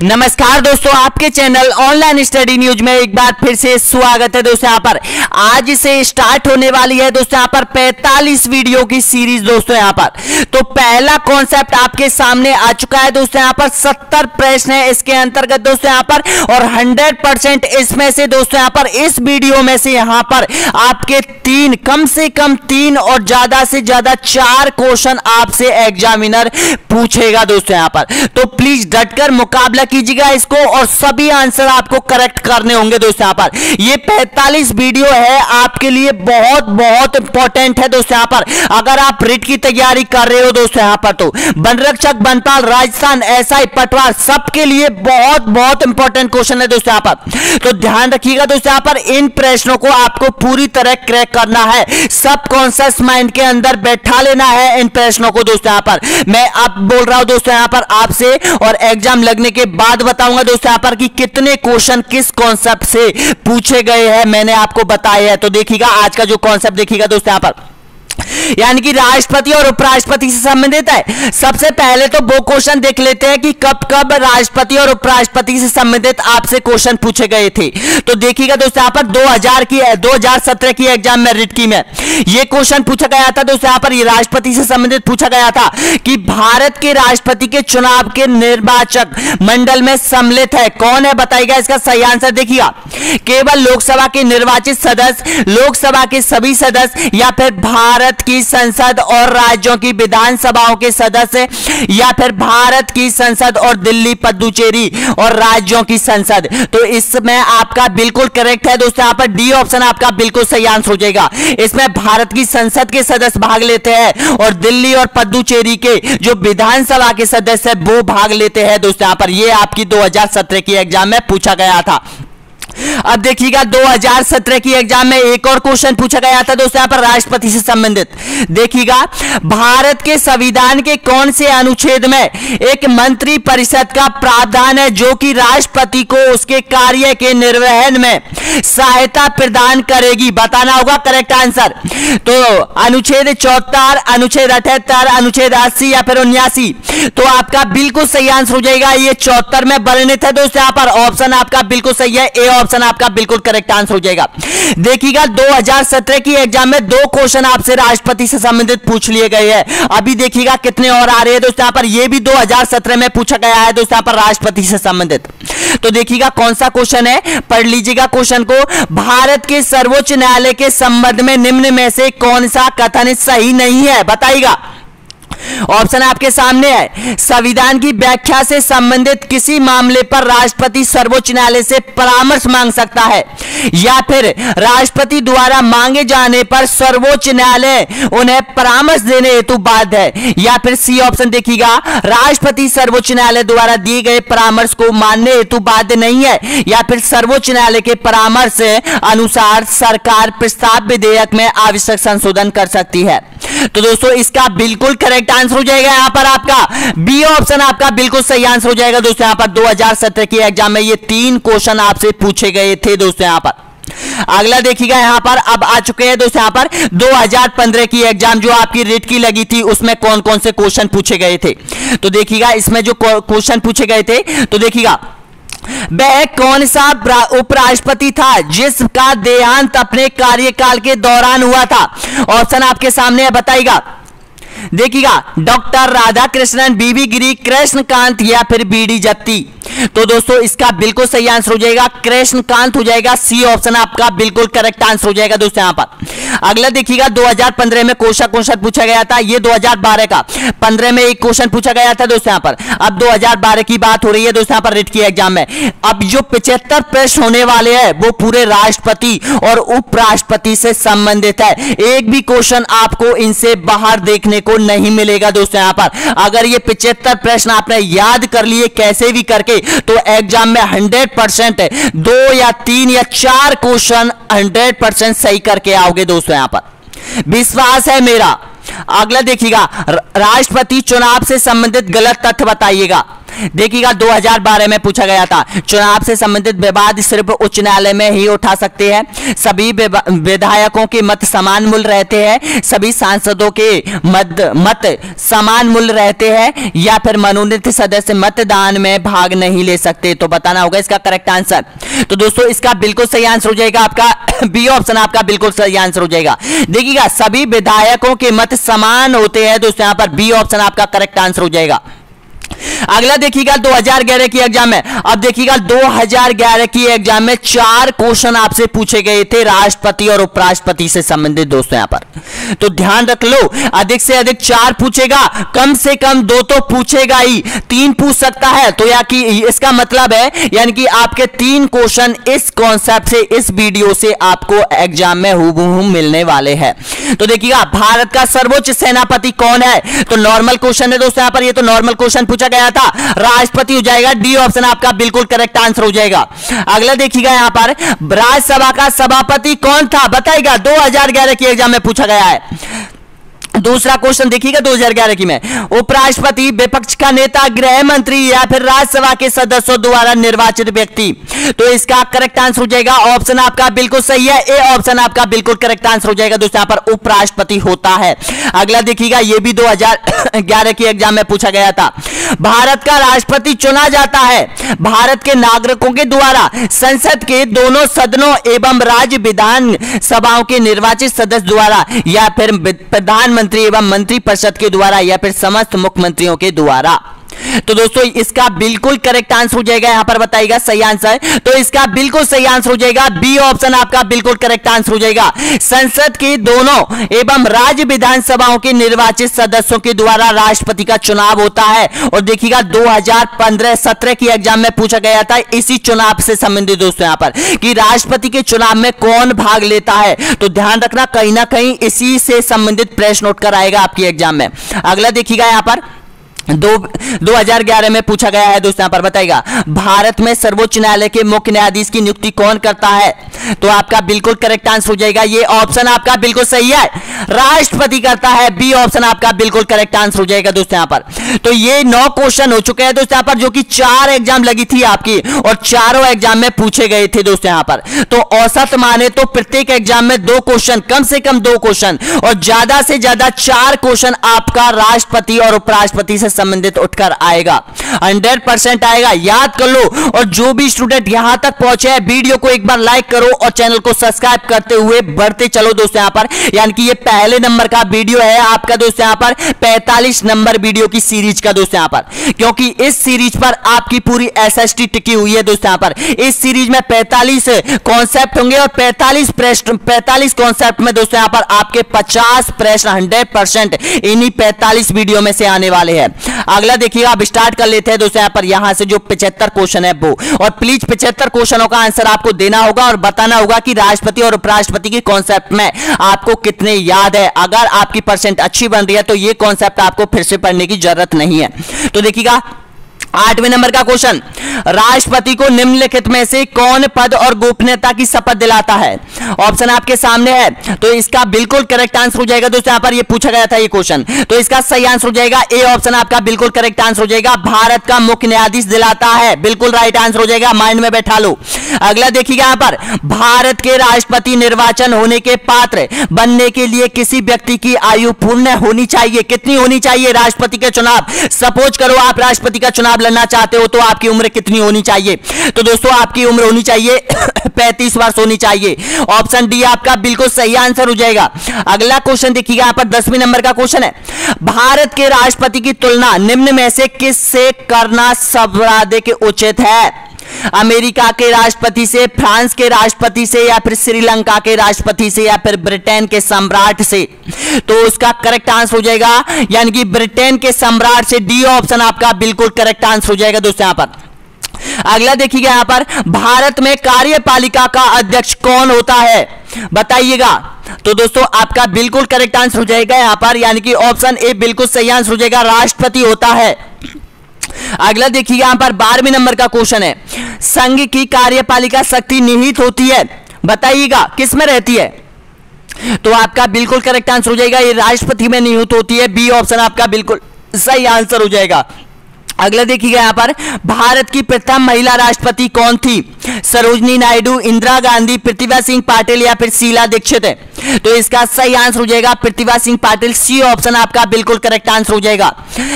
नमस्कार दोस्तों, आपके चैनल ऑनलाइन स्टडी न्यूज में एक बार फिर से स्वागत है दोस्तों। यहाँ पर आज से स्टार्ट होने वाली है दोस्तों यहाँ पर 45 वीडियो की सीरीज दोस्तों। यहाँ पर तो पहला कॉन्सेप्ट आपके सामने आ चुका है दोस्तों। यहाँ पर 70 प्रश्न है इसके अंतर्गत दोस्तों यहाँ पर, और 100% इसमें से दोस्तों यहाँ पर इस वीडियो में से यहाँ पर आपके कम से कम 3 और ज्यादा से ज्यादा 4 क्वेश्चन आपसे एग्जामिनर पूछेगा दोस्तों यहाँ पर। तो प्लीज डटकर मुकाबला कीजिएगा इसको और सभी आंसर आपको करेक्ट करने होंगे दोस्तों। यहाँ पर ये 45 वीडियो है आपके लिए बहुत इंपॉर्टेंट है दोस्तों। यहाँ पर अगर आप रिट की तैयारी कर रहे हो दोस्तों यहाँ पर, तो बनरक्षक, बनपाल, राजस्थान, एसआई, पटवार सबके लिए बहुत इंपॉर्टेंट क्वेश्चन है दोस्तों यहाँ पर। तो ध्यान रखिएगा दोस्तों यहाँ पर, इन प्रश्नों को आपको पूरी तरह क्रैक करना है, सबकॉन्शियस माइंड के अंदर बैठा लेना है इन प्रश्नों को दोस्तों। यहाँ पर मैं अब बोल रहा हूं दोस्तों यहाँ पर आपसे, और एग्जाम लगने के बाद बताऊंगा दोस्तों यहाँ पर कि कितने क्वेश्चन किस कॉन्सेप्ट से पूछे गए हैं, मैंने आपको बताया है। तो देखिएगा आज का जो कॉन्सेप्ट देखिएगा दोस्तों यहाँ पर, यानी कि राष्ट्रपति और उपराष्ट्रपति से संबंधित है। सबसे पहले तो वो क्वेश्चन देख लेते हैं कि कब कब राष्ट्रपति और उपराष्ट्रपति से संबंधित आपसे क्वेश्चन पूछे गए थे। तो देखिएगा दोस्तों यहाँ पर 2017 की एग्जाम में रिट की में ये क्वेश्चन पूछा गया था दोस्तों यहाँ पर, ये राष्ट्रपति से संबंधित पूछा गया था कि भारत के राष्ट्रपति के चुनाव के निर्वाचक मंडल में सम्मिलित है कौन है, बताइएगा इसका सही आंसर। देखिएगा केवल लोकसभा के निर्वाचित सदस्य, लोकसभा के सभी सदस्य, या फिर भारत की संसद और राज्यों की विधानसभाओं के सदस्य, या फिर भारत की संसद और दिल्ली, पुडुचेरी और राज्यों की संसद। तो इसमें आपका बिल्कुल करेक्ट है दोस्तों यहाँ पर, डी ऑप्शन आपका बिल्कुल सही आंसर हो जाएगा। इसमें भारत की संसद के सदस्य भाग लेते हैं और दिल्ली और पुडुचेरी के जो विधानसभा के सदस्य है वो भाग लेते हैं दोस्तों यहाँ पर। यह आपकी 2017 की एग्जाम में पूछा गया था। अब देखिएगा 2017 की एग्जाम में एक और क्वेश्चन पूछा गया था दोस्तों यहाँ पर राष्ट्रपति से संबंधित। देखिएगा भारत के संविधान के कौन से अनुच्छेद में एक मंत्री परिषद का प्रावधान है जो कि राष्ट्रपति को उसके कार्य के निर्वहन में सहायता प्रदान करेगी, बताना होगा करेक्ट आंसर। तो अनुच्छेद 74, अनुच्छेद 78, अनुच्छेद 80 या फिर 79। तो आपका बिल्कुल सही आंसर हो जाएगा ये 74 में वर्णित है दोस्तों यहाँ पर। ऑप्शन आपका बिल्कुल सही है, ए ऑप्शन आपका बिल्कुल करेक्ट आंसर हो जाएगा। देखिएगा 2017 की एग्जाम में 2 क्वेश्चन आपसे राष्ट्रपति से संबंधित पूछ लिए गए हैं। अभी देखिएगा कितने और आ रहे हैं दोस्तों यहाँ पर, ये भी 2017 में पूछा गया है दोस्तों यहाँ पर राष्ट्रपति से संबंधित। तो देखिएगा कौन सा क्वेश्चन है, पढ़ लीजिएगा क्वेश्चन को। भारत के सर्वोच्च न्यायालय के संबंध में निम्न में से कौन सा कथन सही नहीं है, बताइएगा। ऑप्शन आपके सामने है, संविधान की व्याख्या से संबंधित किसी मामले पर राष्ट्रपति सर्वोच्च न्यायालय से परामर्श मांग सकता है, या फिर राष्ट्रपति द्वारा मांगे जाने पर सर्वोच्च न्यायालय उन्हें परामर्श देने हेतु बाध्य है, या फिर सी ऑप्शन देखिएगा, राष्ट्रपति सर्वोच्च न्यायालय द्वारा दिए गए परामर्श को मानने हेतु बाध्य नहीं है, या फिर सर्वोच्च न्यायालय के परामर्श अनुसार सरकार प्रस्ताव विधेयक में आवश्यक संशोधन कर सकती है। तो दोस्तों इसका बिल्कुल करेक्ट आंसर हो जाएगा यहाँ पर आपका बी ऑप्शन आपका बिल्कुल सही आंसर हो जाएगा दोस्तों यहाँ पर। 2017 की एग्जाम में ये 3 क्वेश्चन आपसे पूछे गए थे दोस्तों यहाँ पर। अगला देखिएगा यहाँ पर, अब आ चुके हैं दोस्तों यहाँ पर 2015 की एग्जाम जो आपकी रिट की लगी थी, उसमें कौन कौन से क्वेश्चन पूछे गए थे। तो देखिएगा इसमें जो क्वेश्चन पूछे गए थे, तो देखिएगा वह कौन सा उपराष्ट्रपति था जिसका देहांत अपने कार्यकाल के दौरान हुआ था। ऑप्शन आपके सामने है, बताइएगा। देखिएगा डॉक्टर राधाकृष्णन, बीबी गिरी, कृष्णकांत या फिर बीडी जत्ती। तो दोस्तों इसका बिल्कुल सही आंसर हो जाएगा कृष्णकांत हो जाएगा, सी ऑप्शन आपका बिल्कुल करेक्ट आंसर हो जाएगा दोस्तों यहाँ पर। अगला देखिएगा 2015 में क्वेश्चन पूछा गया था, ये 2012 का, 15 में एक क्वेश्चन पूछा गया था दोस्तों यहाँ पर। अब 2012 की बात हो रही है दोस्तों यहाँ पर रिट की एग्जाम में। अब जो 75 प्रश्न होने वाले हैं वो पूरे राष्ट्रपति और उपराष्ट्रपति से संबंधित है। एक भी क्वेश्चन आपको इनसे बाहर देखने को नहीं मिलेगा दोस्तों यहाँ पर। अगर ये 75 प्रश्न आपने याद कर लिए कैसे भी करके, तो एग्जाम में 100% 2 या 3 या 4 क्वेश्चन 100% सही करके आओगे दोस्तों यहाँ पर, विश्वास है मेरा। अगला देखिएगा राष्ट्रपति चुनाव से संबंधित गलत तथ्य बताइएगा। देखिएगा 2012 में पूछा गया था। चुनाव से संबंधित विवाद सिर्फ उच्च न्यायालय में ही उठा सकते हैं। सभी विधायकों के मत समान मूल्य रहते हैं। सभी सांसदों के मत समान मूल्य रहते हैं, या फिर मनोनीत सदस्य मतदान में भाग नहीं ले सकते। तो बताना होगा इसका करेक्ट आंसर। तो दोस्तों इसका बिल्कुल सही आंसर हो जाएगा आपका बी ऑप्शन, आपका बिल्कुल सही आंसर हो जाएगा। देखिएगा सभी विधायकों के मत समान होते हैं दोस्तों, यहां पर बी ऑप्शन आपका करेक्ट आंसर हो जाएगा। अगला देखिएगा 2011 की एग्जाम में। अब देखिएगा 2011 की एग्जाम में 4 क्वेश्चन आपसे पूछे गए थे राष्ट्रपति और उपराष्ट्रपति से संबंधित दोस्तों यहां पर। तो ध्यान रख लो, अधिक से अधिक 4 पूछेगा, कम से कम 2 तो पूछेगा ही, 3 पूछ सकता है। तो या कि इसका मतलब है यानी कि आपके 3 क्वेश्चन इस कॉन्सेप्ट से, इस वीडियो से आपको एग्जाम में हूबहू मिलने वाले हैं। तो देखिएगा भारत का सर्वोच्च सेनापति कौन है? तो नॉर्मल क्वेश्चन है दोस्तों यहां पर, ये तो नॉर्मल क्वेश्चन पूछा गया था। राष्ट्रपति हो जाएगा, डी ऑप्शन आपका बिल्कुल करेक्ट आंसर हो जाएगा। अगला देखिएगा यहां पर राज्यसभा का सभापति कौन था बताइएगा, 2011 की एग्जाम में पूछा गया है। दूसरा क्वेश्चन देखिएगा 2011 की में, उपराष्ट्रपति, विपक्ष का नेता, गृह मंत्री या फिर राज्यसभा के सदस्यों द्वारा निर्वाचित व्यक्ति। तो इसका करेक्ट आंसर हो जाएगा, ऑप्शन आपका बिल्कुल सही है, ए ऑप्शन आपका बिल्कुल करेक्ट आंसर हो जाएगा दोस्तों, यहां पर उपराष्ट्रपति होता है। अगला देखिएगा, यह भी 2011 की एग्जाम में पूछा गया था। भारत का राष्ट्रपति चुना जाता है भारत के नागरिकों के द्वारा, संसद के दोनों सदनों एवं राज्य विधान सभाओं के निर्वाचित सदस्य द्वारा, या फिर प्रधानमंत्री एवं मंत्रिपरिषद के द्वारा, या फिर समस्त मुख्यमंत्रियों के द्वारा। तो दोस्तों इसका बिल्कुल करेक्ट आंसर हो जाएगा, यहां पर बताइएगा सही आंसर। तो इसका बिल्कुल सही आंसर हो जाएगा, बी ऑप्शन आपका बिल्कुल करेक्ट आंसर हो जाएगा। संसद के दोनों एवं राज्य विधानसभाओं के निर्वाचित सदस्यों के द्वारा राष्ट्रपति का चुनाव होता है। और देखिएगा 2015-17 की एग्जाम में पूछा गया था इसी चुनाव से संबंधित दोस्तों यहां पर, कि राष्ट्रपति के चुनाव में कौन भाग लेता है। तो ध्यान रखना, कहीं ना कहीं इसी से संबंधित प्रश्न नोट कर आएगा आपकी एग्जाम में। अगला देखिएगा यहां पर 2011 में पूछा गया है दोस्तों, यहां पर बताइएगा भारत में सर्वोच्च न्यायालय के मुख्य न्यायाधीश की नियुक्ति कौन करता है। तो आपका बिल्कुल करेक्ट आंसर हो जाएगा, ये ऑप्शन आपका बिल्कुल सही है, राष्ट्रपति करता है, बी ऑप्शन आपका बिल्कुल करेक्ट आंसर हो जाएगा दोस्तों यहां पर। तो ये 9 क्वेश्चन हो चुके हैं दोस्तों यहां पर, जो कि 4 एग्जाम लगी थी आपकी, और चारों एग्जाम में पूछे गए थे दोस्तों यहां पर। तो औसत माने तो प्रत्येक एग्जाम में 2 क्वेश्चन, कम से कम 2 क्वेश्चन, और ज्यादा से ज्यादा 4 क्वेश्चन आपका राष्ट्रपति और उपराष्ट्रपति से संबंधित उठकर आएगा, 100% आएगा, याद कर लो। और जो भी स्टूडेंट यहां तक पहुंचे हैं, वीडियो को एक बार लाइक करो और चैनल को सब्सक्राइब करते हुए बढ़ते चलो दोस्तों यहां पर। यानी कि ये पहले नंबर का वीडियो है आपका दोस्तों यहां पर, 45 नंबर वीडियो की सीरीज का दोस्तों यहां पर, क्योंकि इस सीरीज पर आपकी पूरी एसएसटी टिकी हुई है दोस्तों यहां पर। इस सीरीज में 45 कॉन्सेप्ट होंगे, और 45 कॉन्सेप्ट में दोस्तों यहां पर आपके 50 प्रश्न 100% इन्हीं 45 वीडियो में से आने वाले हैं। अगला देखिए, आप स्टार्ट कर लेते हैं दोस्तों यहां पर, यहां से जो 75 क्वेश्चन है वो, और प्लीज 75 क्वेश्चनों का आंसर आपको देना होगा और बताना होगा कि राष्ट्रपति और उपराष्ट्रपति के कॉन्सेप्ट में आपको कितने याद है। अगर आपकी परसेंट अच्छी बन रही है तो ये कॉन्सेप्ट आपको फिर से पढ़ने की जरूरत नहीं है। तो देखिएगा 8वें नंबर का क्वेश्चन, राष्ट्रपति को निम्नलिखित में से कौन पद और गोपनीयता की शपथ दिलाता है। ऑप्शन आपके सामने है, तो इसका बिल्कुल करेक्ट आंसर हो जाएगा दोस्तों, यहां पर ये पूछा गया था ये क्वेश्चन, तो इसका सही आंसर हो जाएगा, ए ऑप्शन आपका बिल्कुल करेक्ट आंसर हो जाएगा, भारत का मुख्य न्यायाधीश दिलाता है, बिल्कुल राइट आंसर हो जाएगा, माइंड में बैठा लो। अगला देखिएगा यहां पर, भारत के राष्ट्रपति निर्वाचन होने के पात्र बनने के लिए किसी व्यक्ति की आयु पूर्ण होनी चाहिए। कितनी होनी चाहिए राष्ट्रपति के चुनाव, सपोज करो आप राष्ट्रपति का चुनाव लड़ना चाहते हो तो आपकी उम्र कितनी होनी चाहिए। तो दोस्तों आपकी उम्र होनी चाहिए 35 वर्ष होनी चाहिए, ऑप्शन डी आपका बिल्कुल सही आंसर हो जाएगा। अगला क्वेश्चन देखिएगा यहां पर 10वें नंबर का क्वेश्चन है, भारत के राष्ट्रपति की तुलना निम्न में से किससे करना सर्वाधिक उचित है। अमेरिका के राष्ट्रपति से, फ्रांस के राष्ट्रपति से, या फिर श्रीलंका के राष्ट्रपति से, या फिर ब्रिटेन के सम्राट से। तो उसका करेक्ट आंसर हो जाएगा यानी कि ब्रिटेन के सम्राट से, डी ऑप्शन आपका बिल्कुल करेक्ट आंसर हो जाएगा दोस्तों यहां पर। अगला देखिएगा यहां पर, भारत में कार्यपालिका का अध्यक्ष कौन होता है बताइएगा। तो दोस्तों आपका बिल्कुल करेक्ट आंसर हो जाएगा यहां पर, यानी कि ऑप्शन ए बिल्कुल सही आंसर हो जाएगा, राष्ट्रपति होता है। अगला देखिए यहां पर 12वें नंबर का क्वेश्चन है, संघ की कार्यपालिका शक्ति निहित होती है, बताइएगा किस में रहती है। तो आपका बिल्कुल करेक्ट आंसर हो जाएगा, ये राष्ट्रपति में निहित होती है, बी ऑप्शन आपका बिल्कुल सही आंसर हो जाएगा। अगला देखिएगा यहाँ पर, भारत की प्रथम महिला राष्ट्रपति कौन थी? सरोजनी नायडू, इंदिरा गांधी, प्रतिभा सिंह पाटिल या फिर शीला दीक्षित है। तो इसका सही आंसर हो जाएगा प्रतिभा सिंह पाटिल। सी ऑप्शन आपका बिल्कुल करेक्ट आंसर हो जाएगा।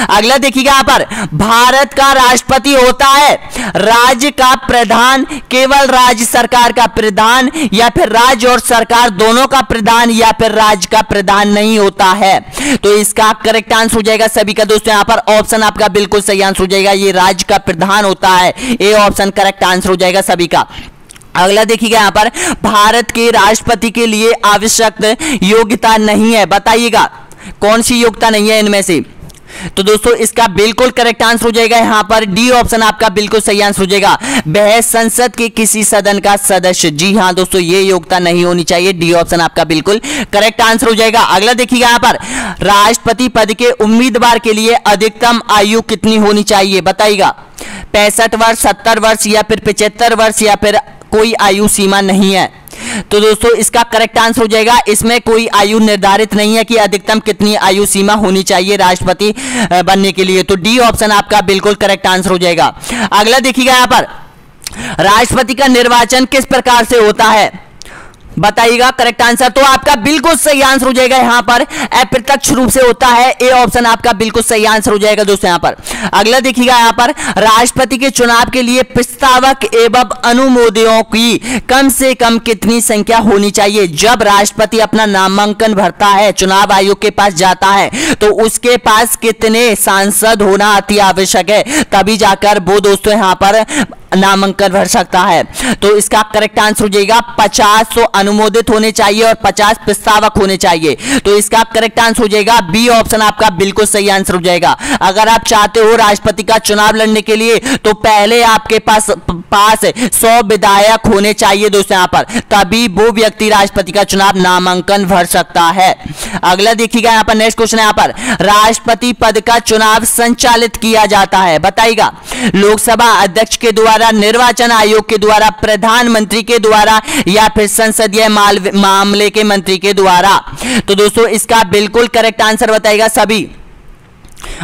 अगला देखिएगा यहाँ पर, भारत का राष्ट्रपति होता है राज्य का प्रधान, केवल राज्य सरकार का प्रधान, या फिर राज्य और सरकार दोनों का प्रधान, या फिर राज्य का प्रधान नहीं होता है। तो इसका करेक्ट आंसर हो जाएगा सभी का दोस्तों यहाँ पर ऑप्शन आपका बिल्कुल सही आंसर हो जाएगा, ये राज्य का प्रधान होता है। ए ऑप्शन करेक्ट आंसर हो जाएगा सभी का। अगला देखिएगा यहाँ पर, भारत के राष्ट्रपति के लिए आवश्यक योग्यता नहीं है, बताइएगा कौन सी योग्यता नहीं है इनमें से? तो दोस्तों इसका बिल्कुल करेक्ट आंसर हो जाएगा यहाँ पर डी ऑप्शन आपका बिल्कुल सही आंसर हो जाएगा, वह संसद के किसी सदन का सदस्य। जी हाँ दोस्तों, ये योग्यता नहीं होनी चाहिए। डी ऑप्शन आपका बिल्कुल करेक्ट आंसर हो जाएगा। अगला देखिएगा यहाँ पर, राष्ट्रपति पद के उम्मीदवार के लिए अधिकतम आयु कितनी होनी चाहिए, बताइएगा 65 वर्ष, 70 वर्ष या फिर 75 वर्ष, या फिर कोई आयु सीमा नहीं है। तो दोस्तों इसका करेक्ट आंसर हो जाएगा, इसमें कोई आयु निर्धारित नहीं है कि अधिकतम कितनी आयु सीमा होनी चाहिए राष्ट्रपति बनने के लिए। तो डी ऑप्शन आपका बिल्कुल करेक्ट आंसर हो जाएगा। अगला देखिएगा यहाँ पर, राष्ट्रपति का निर्वाचन किस प्रकार से होता है, बताइएगा करेक्ट आंसर। तो आपका बिल्कुल सही आंसर हो जाएगा यहाँ पर अप्रत्यक्ष रूप से होता है। ए ऑप्शन आपका बिल्कुल सही आंसर हो जाएगा दोस्तों यहाँ पर। अगला देखिएगा यहाँ पर, राष्ट्रपति के चुनाव के लिए प्रस्तावक एवं अनुमोदकों की कम से कम कितनी संख्या होनी चाहिए? जब राष्ट्रपति अपना नामांकन भरता है, चुनाव आयोग के पास जाता है, तो उसके पास कितने सांसद होना अति आवश्यक है, तभी जाकर वो दोस्तों यहाँ पर नामांकन भर सकता है। तो इसका करेक्ट आंसर हो जाएगा 50 अनुमोदित होने चाहिए और 50 प्रस्तावक होने चाहिए। तो इसका करेक्ट आंसर हो जाएगा बी ऑप्शन आपका बिल्कुल सही आंसर हो जाएगा। अगर आप चाहते हो राष्ट्रपति का चुनाव लड़ने के लिए, तो पहले आपके पास 100 विधायक होने चाहिए दोस्तों यहाँ पर, तभी वो व्यक्ति राष्ट्रपति का चुनाव नामांकन भर सकता है। अगला देखिएगा यहाँ पर, नेक्स्ट क्वेश्चन यहाँ पर, राष्ट्रपति पद का चुनाव संचालित किया जाता है, बताइएगा लोकसभा अध्यक्ष के द्वारा, निर्वाचन आयोग के द्वारा, प्रधानमंत्री के द्वारा, या फिर संसदीय मामले के मंत्री के द्वारा। तो दोस्तों इसका बिल्कुल करेक्ट आंसर बताइएगा सभी।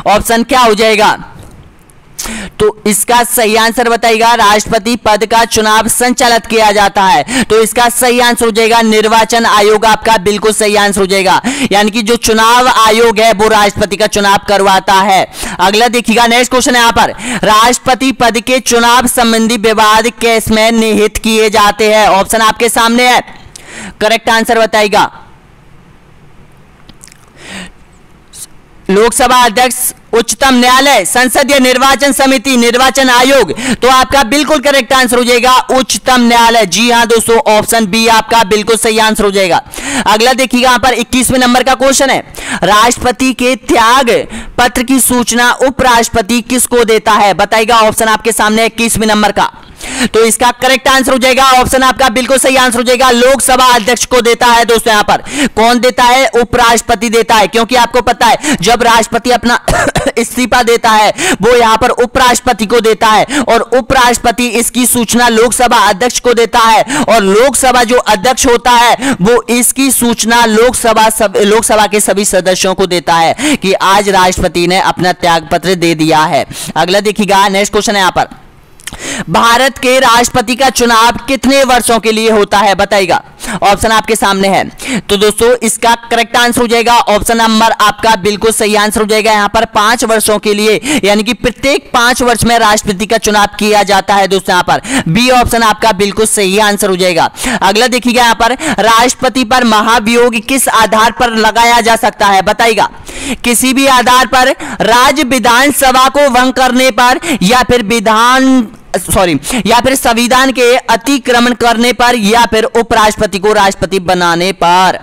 ऑप्शन क्या हो जाएगा? तो इसका सही आंसर बताइएगा, राष्ट्रपति पद का चुनाव संचालित किया जाता है। तो इसका सही आंसर हो जाएगा निर्वाचन आयोग आपका बिल्कुल सही आंसर हो जाएगा, यानी कि जो चुनाव आयोग है वो राष्ट्रपति का चुनाव करवाता है। अगला देखिएगा, नेक्स्ट क्वेश्चन है यहाँ पर, राष्ट्रपति पद के चुनाव संबंधी विवाद केस में निहित किए जाते हैं। ऑप्शन आपके सामने है, करेक्ट आंसर बताइएगा। लोकसभा अध्यक्ष, उच्चतम न्यायालय, संसदीय निर्वाचन समिति, निर्वाचन आयोग। तो आपका बिल्कुल करेक्ट आंसर हो जाएगा उच्चतम न्यायालय। जी हां दोस्तों, ऑप्शन बी आपका बिल्कुल सही आंसर हो जाएगा। अगला देखिएगा यहाँ पर 21वें नंबर का क्वेश्चन है, राष्ट्रपति के त्याग पत्र की सूचना उपराष्ट्रपति किसको देता है, बताइएगा। ऑप्शन आपके सामने 21वें नंबर का। तो इसका करेक्ट आंसर हो जाएगा, ऑप्शन आपका बिल्कुल सही आंसर हो जाएगा, लोकसभा अध्यक्ष को देता है दोस्तों यहाँ पर। कौन देता है? उपराष्ट्रपति देता है, क्योंकि आपको पता है जब राष्ट्रपति अपना इस्तीफा देता है वो यहाँ पर उपराष्ट्रपति को देता है, और उपराष्ट्रपति इसकी सूचना लोकसभा अध्यक्ष को देता है, और लोकसभा जो अध्यक्ष होता है वो इसकी सूचना लोकसभा के सभी सदस्यों को देता है कि आज राष्ट्रपति ने अपना त्यागपत्र दे दिया है। अगला देखिएगा, नेक्स्ट क्वेश्चन है यहाँ पर, भारत के राष्ट्रपति का चुनाव कितने वर्षों के लिए होता है, बताइएगा। ऑप्शन आपके सामने है। तो दोस्तों इसका करेक्ट आंसर हो जाएगा ऑप्शन नंबर आपका बिल्कुल सही आंसर हो जाएगा यहाँ पर 5 वर्षों के लिए, यानी कि प्रत्येक 5 वर्ष में राष्ट्रपति का चुनाव किया जाता है दोस्तों यहाँ पर। बी ऑप्शन आपका बिल्कुल सही आंसर हो जाएगा। अगला देखिएगा यहाँ पर, राष्ट्रपति पर महाभियोग किस आधार पर लगाया जा सकता है, बताइएगा। किसी भी आधार पर, राज्य विधानसभा को भंग करने पर, या फिर संविधान के अतिक्रमण करने पर, या फिर उपराष्ट्रपति को राष्ट्रपति बनाने पर।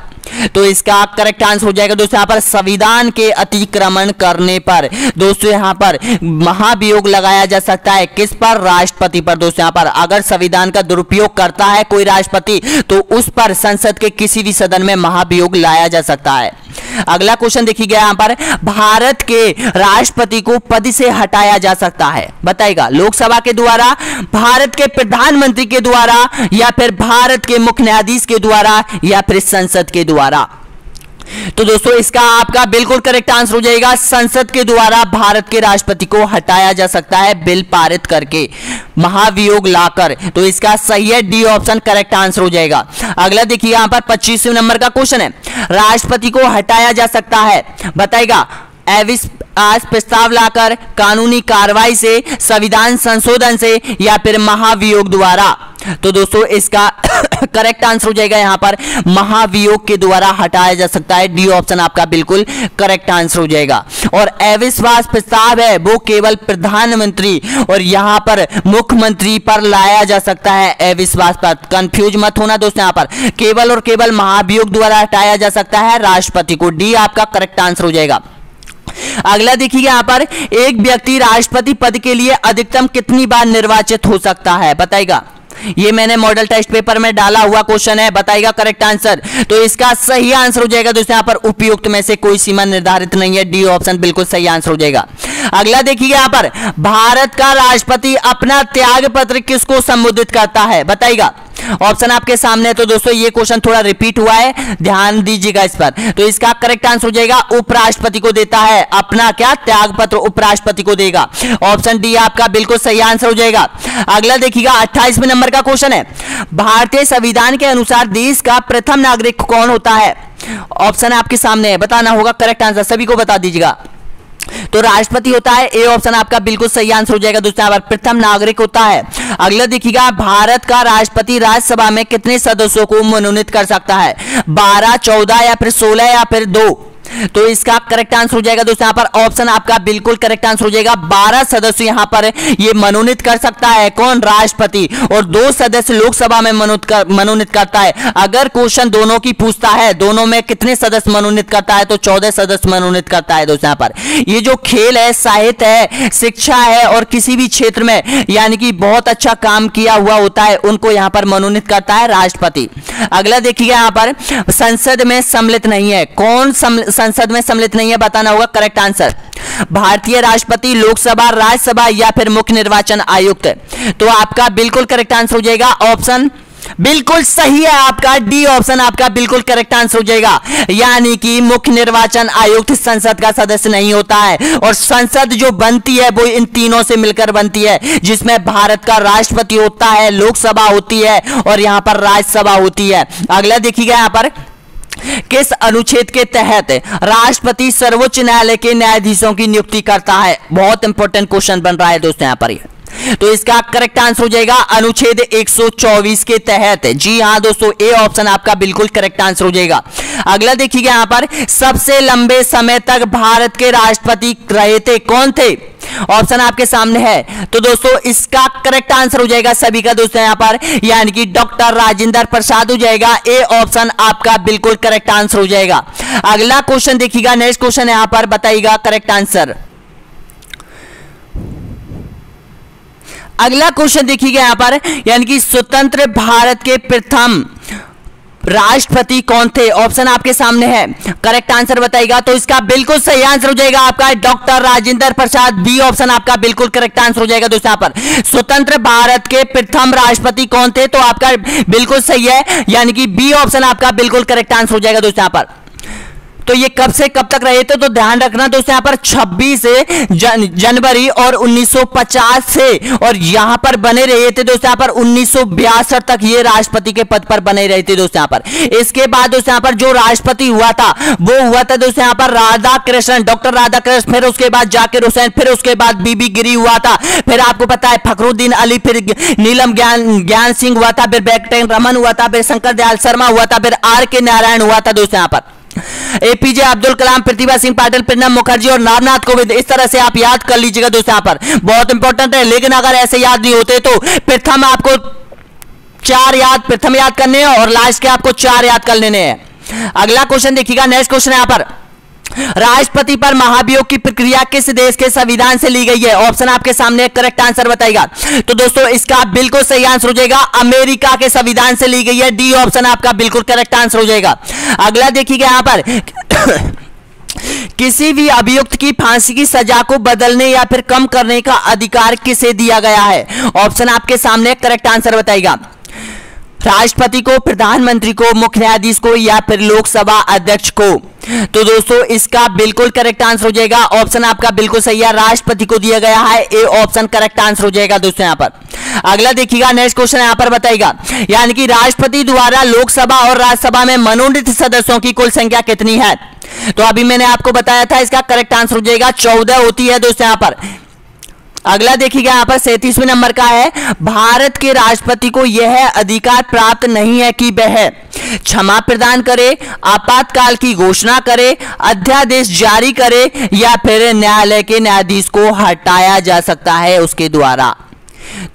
तो इसका करेक्ट आंसर हो जाएगा दोस्तों यहाँ पर संविधान के अतिक्रमण करने पर। दोस्तों यहाँ पर महाभियोग लगाया जा सकता है किस पर? राष्ट्रपति पर दोस्तों यहाँ पर। अगर संविधान का दुरुपयोग करता है कोई राष्ट्रपति तो उस पर संसद के किसी भी सदन में महाभियोग लाया जा सकता है। अगला क्वेश्चन देखिएगा यहाँ पर, भारत के राष्ट्रपति को पद से हटाया जा सकता है, बताइएगा। लोकसभा के द्वारा, भारत के प्रधानमंत्री के द्वारा, या फिर भारत के मुख्य न्यायाधीश के द्वारा, या फिर संसद के द्वारा। तो दोस्तों इसका आपका बिल्कुल करेक्ट आंसर हो जाएगा, संसद के द्वारा भारत के राष्ट्रपति को हटाया जा सकता है बिल पारित करके, महाभियोग लाकर। तो इसका सही है डी ऑप्शन करेक्ट आंसर हो जाएगा। अगला देखिए यहां पर 25वें नंबर का क्वेश्चन है, राष्ट्रपति को हटाया जा सकता है, बताएगा अविश्वास प्रस्ताव लाकर, कानूनी कार्रवाई से, संविधान संशोधन से, या फिर महाभियोग द्वारा। तो दोस्तों इसका करेक्ट आंसर हो जाएगा यहां पर महाभियोग के द्वारा हटाया जा सकता है, डी ऑप्शन आपका बिल्कुल करेक्ट आंसर हो जाएगा। और अविश्वास प्रस्ताव है वो केवल प्रधानमंत्री और यहां पर मुख्यमंत्री पर लाया जा सकता है अविश्वास पर, कंफ्यूज मत होना दोस्तों, यहां पर केवल और केवल महाभियोग द्वारा हटाया जा सकता है राष्ट्रपति को, डी आपका करेक्ट आंसर हो जाएगा। अगला देखिए यहां पर एक व्यक्ति राष्ट्रपति पद के लिए अधिकतम कितनी बार निर्वाचित हो सकता है, बताएगा। ये मैंने मॉडल टेस्ट पेपर में डाला हुआ क्वेश्चन है, बताएगा करेक्ट आंसर। तो इसका सही आंसर हो जाएगा दोस्तों यहां पर उपयुक्त में से कोई सीमा निर्धारित नहीं है, डी ऑप्शन बिल्कुल सही आंसर हो जाएगा। अगला देखिए यहां पर भारत का राष्ट्रपति अपना त्याग पत्र किसको संबोधित करता है, बताएगा। ऑप्शन आपके सामने है, तो दोस्तों ये क्वेश्चन थोड़ा रिपीट हुआ है, ध्यान दीजिएगा इस पर। तो इसका करेक्ट आंसर हो जाएगा उपराष्ट्रपति को देता है अपना क्या त्याग पत्र, उपराष्ट्रपति को देगा, ऑप्शन डी आपका बिल्कुल सही आंसर हो जाएगा। अगला देखिएगा 28वें नंबर का क्वेश्चन है, भारतीय संविधान के अनुसार देश का प्रथम नागरिक कौन होता है, ऑप्शन आपके सामने है, बताना होगा करेक्ट आंसर, सभी को बता दीजिएगा। तो राष्ट्रपति होता है, ए ऑप्शन आपका बिल्कुल सही आंसर हो जाएगा दोस्तों, यहाँ पर प्रथम नागरिक होता है। अगला देखिएगा भारत का राष्ट्रपति राज्यसभा में कितने सदस्यों को मनोनीत कर सकता है, 12, 14 या फिर 16 या फिर 2। तो इसका करेक्ट आंसर हो जाएगा दोस्तों यहाँ पर ऑप्शन आपका बिल्कुल करेक्ट आंसर हो जाएगा, 12 सदस्य यहाँ पर ये मनोनीत कर सकता है, कौन, राष्ट्रपति, और 2 सदस्य लोकसभा में मनोनीत करता है। अगर क्वेश्चन दोनों की पूछता है दोनों में कितने सदस्य मनोनीत करता है, तो 14 सदस्य मनोनीत करता है दोस्तों यहाँ पर। ये जो खेल है, साहित्य है, शिक्षा है और किसी भी क्षेत्र में यानी कि बहुत अच्छा काम किया हुआ होता है उनको यहाँ पर मनोनीत करता है राष्ट्रपति। अगला देखिए यहाँ पर संसद में सम्मिलित नहीं है, कौन संसद में सम्मिलित नहीं है, बताना होगा करेक्ट आंसर, भारतीय राष्ट्रपति, लोकसभा, राज्यसभा या फिर मुख्य निर्वाचन आयुक्त। तो आपका बिल्कुल करेक्ट आंसर हो जाएगा, ऑप्शन बिल्कुल सही है आपका, डी ऑप्शन आपका बिल्कुल करेक्ट आंसर हो जाएगा। यानी कि मुख्य निर्वाचन आयुक्त संसद का सदस्य नहीं होता है, और संसद जो बनती है वो इन तीनों से मिलकर बनती है, जिसमें भारत का राष्ट्रपति होता है, लोकसभा होती है और यहां पर राज्यसभा होती है। अगला देखिएगा यहां पर किस अनुच्छेद के तहत राष्ट्रपति सर्वोच्च न्यायालय के न्यायाधीशों की नियुक्ति करता है, बहुत इंपॉर्टेंट क्वेश्चन बन रहा है दोस्तों यहां पर। तो इसका करेक्ट आंसर हो जाएगा अनुच्छेद 124 के तहत, जी हां दोस्तों, ए ऑप्शन आपका बिल्कुल करेक्ट आंसर हो जाएगा। अगला देखिएगा यहां पर सबसे लंबे समय तक भारत के राष्ट्रपति रहे थे, कौन थे, ऑप्शन आपके सामने है। तो दोस्तों इसका करेक्ट आंसर हो जाएगा सभी का दोस्तों यहां पर, यानी कि डॉक्टर राजेंद्र प्रसाद हो जाएगा, ए ऑप्शन आपका बिल्कुल करेक्ट आंसर हो जाएगा। अगला क्वेश्चन देखिएगा, नेक्स्ट क्वेश्चन यहां पर बताइएगा करेक्ट आंसर। अगला क्वेश्चन देखिएगा यहां पर, यानी कि स्वतंत्र भारत के प्रथम राष्ट्रपति कौन थे, ऑप्शन आपके सामने है, करेक्ट आंसर बताइएगा। तो इसका बिल्कुल सही आंसर हो जाएगा आपका doctor Rajendra Prasad, B option आपका बिल्कुल करेक्ट आंसर हो जाएगा दोस्तों यहाँ पर। स्वतंत्र भारत के प्रथम राष्ट्रपति कौन थे, तो आपका बिल्कुल सही है, यानी कि बी ऑप्शन आपका बिल्कुल करेक्ट आंसर हो जाएगा दोस्तों यहाँ पर। तो ये कब से कब तक रहे थे, तो ध्यान रखना दोस्तों यहाँ पर 26 जनवरी और 1950 से, और यहां पर बने रहे थे दोस्तों यहाँ पर 1962 तक ये राष्ट्रपति के पद पर बने रहे थे दोस्तों यहाँ पर। इसके बाद दोस्तों यहाँ पर जो राष्ट्रपति हुआ था वो हुआ था दोस्तों यहाँ पर राधा कृष्णन, डॉक्टर राधा कृष्ण, फिर उसके बाद जाकिर हुसैन, फिर उसके बाद बीबी गिरी हुआ था, फिर आपको पता है फखरुद्दीन अली, फिर नीलम ज्ञान सिंह हुआ था, फिर वेंकट रमन हुआ था, फिर शंकर दयाल शर्मा हुआ था, फिर आर के नारायण हुआ था दोस्तों यहाँ पर। एपीजे अब्दुल कलाम, प्रतिभा सिंह पाटिल, प्रणब मुखर्जी और रामनाथ कोविंद, इस तरह से आप याद कर लीजिएगा दोस्तों यहाँ पर, बहुत इंपॉर्टेंट है। लेकिन अगर ऐसे याद नहीं होते तो प्रथम आपको प्रथम याद करने हैं और लास्ट के आपको 4 याद कर लेने हैं। अगला क्वेश्चन देखिएगा, नेक्स्ट क्वेश्चन यहाँ पर, राष्ट्रपति पर महाभियोग की प्रक्रिया किस देश के संविधान से ली गई है, ऑप्शन आपके सामने, करेक्ट आंसर बताइएगा। तो दोस्तों इसका बिल्कुल सही आंसर हो जाएगा, अमेरिका के संविधान से ली गई है, डी ऑप्शन आपका बिल्कुल करेक्ट आंसर हो जाएगा। अगला देखिएगा यहां पर किसी भी अभियुक्त की फांसी की सजा को बदलने या फिर कम करने का अधिकार किसे दिया गया है, ऑप्शन आपके सामने, करेक्ट आंसर बताइएगा। राष्ट्रपति को, प्रधानमंत्री को, मुख्य न्यायाधीश को या फिर लोकसभा अध्यक्ष को? तो दोस्तों इसका बिल्कुल करेक्ट आंसर हो जाएगा ऑप्शन आपका बिल्कुल सही है, राष्ट्रपति को दिया गया है, ए ऑप्शन करेक्ट आंसर हो जाएगा दोस्तों यहाँ पर। अगला देखिएगा, नेक्स्ट क्वेश्चन यहाँ पर बताइएगा, यानी कि राष्ट्रपति द्वारा लोकसभा और राज्यसभा में मनोनीत सदस्यों की कुल संख्या कितनी है? तो अभी मैंने आपको बताया था, इसका करेक्ट आंसर हो जाएगा 14 होती है दोस्तों यहाँ पर। अगला देखिएगा यहाँ पर 37वें नंबर का है, भारत के राष्ट्रपति को यह अधिकार प्राप्त नहीं है कि वह क्षमा प्रदान करे, आपातकाल की घोषणा करे, अध्यादेश जारी करे या फिर न्यायालय के न्यायाधीश को हटाया जा सकता है उसके द्वारा।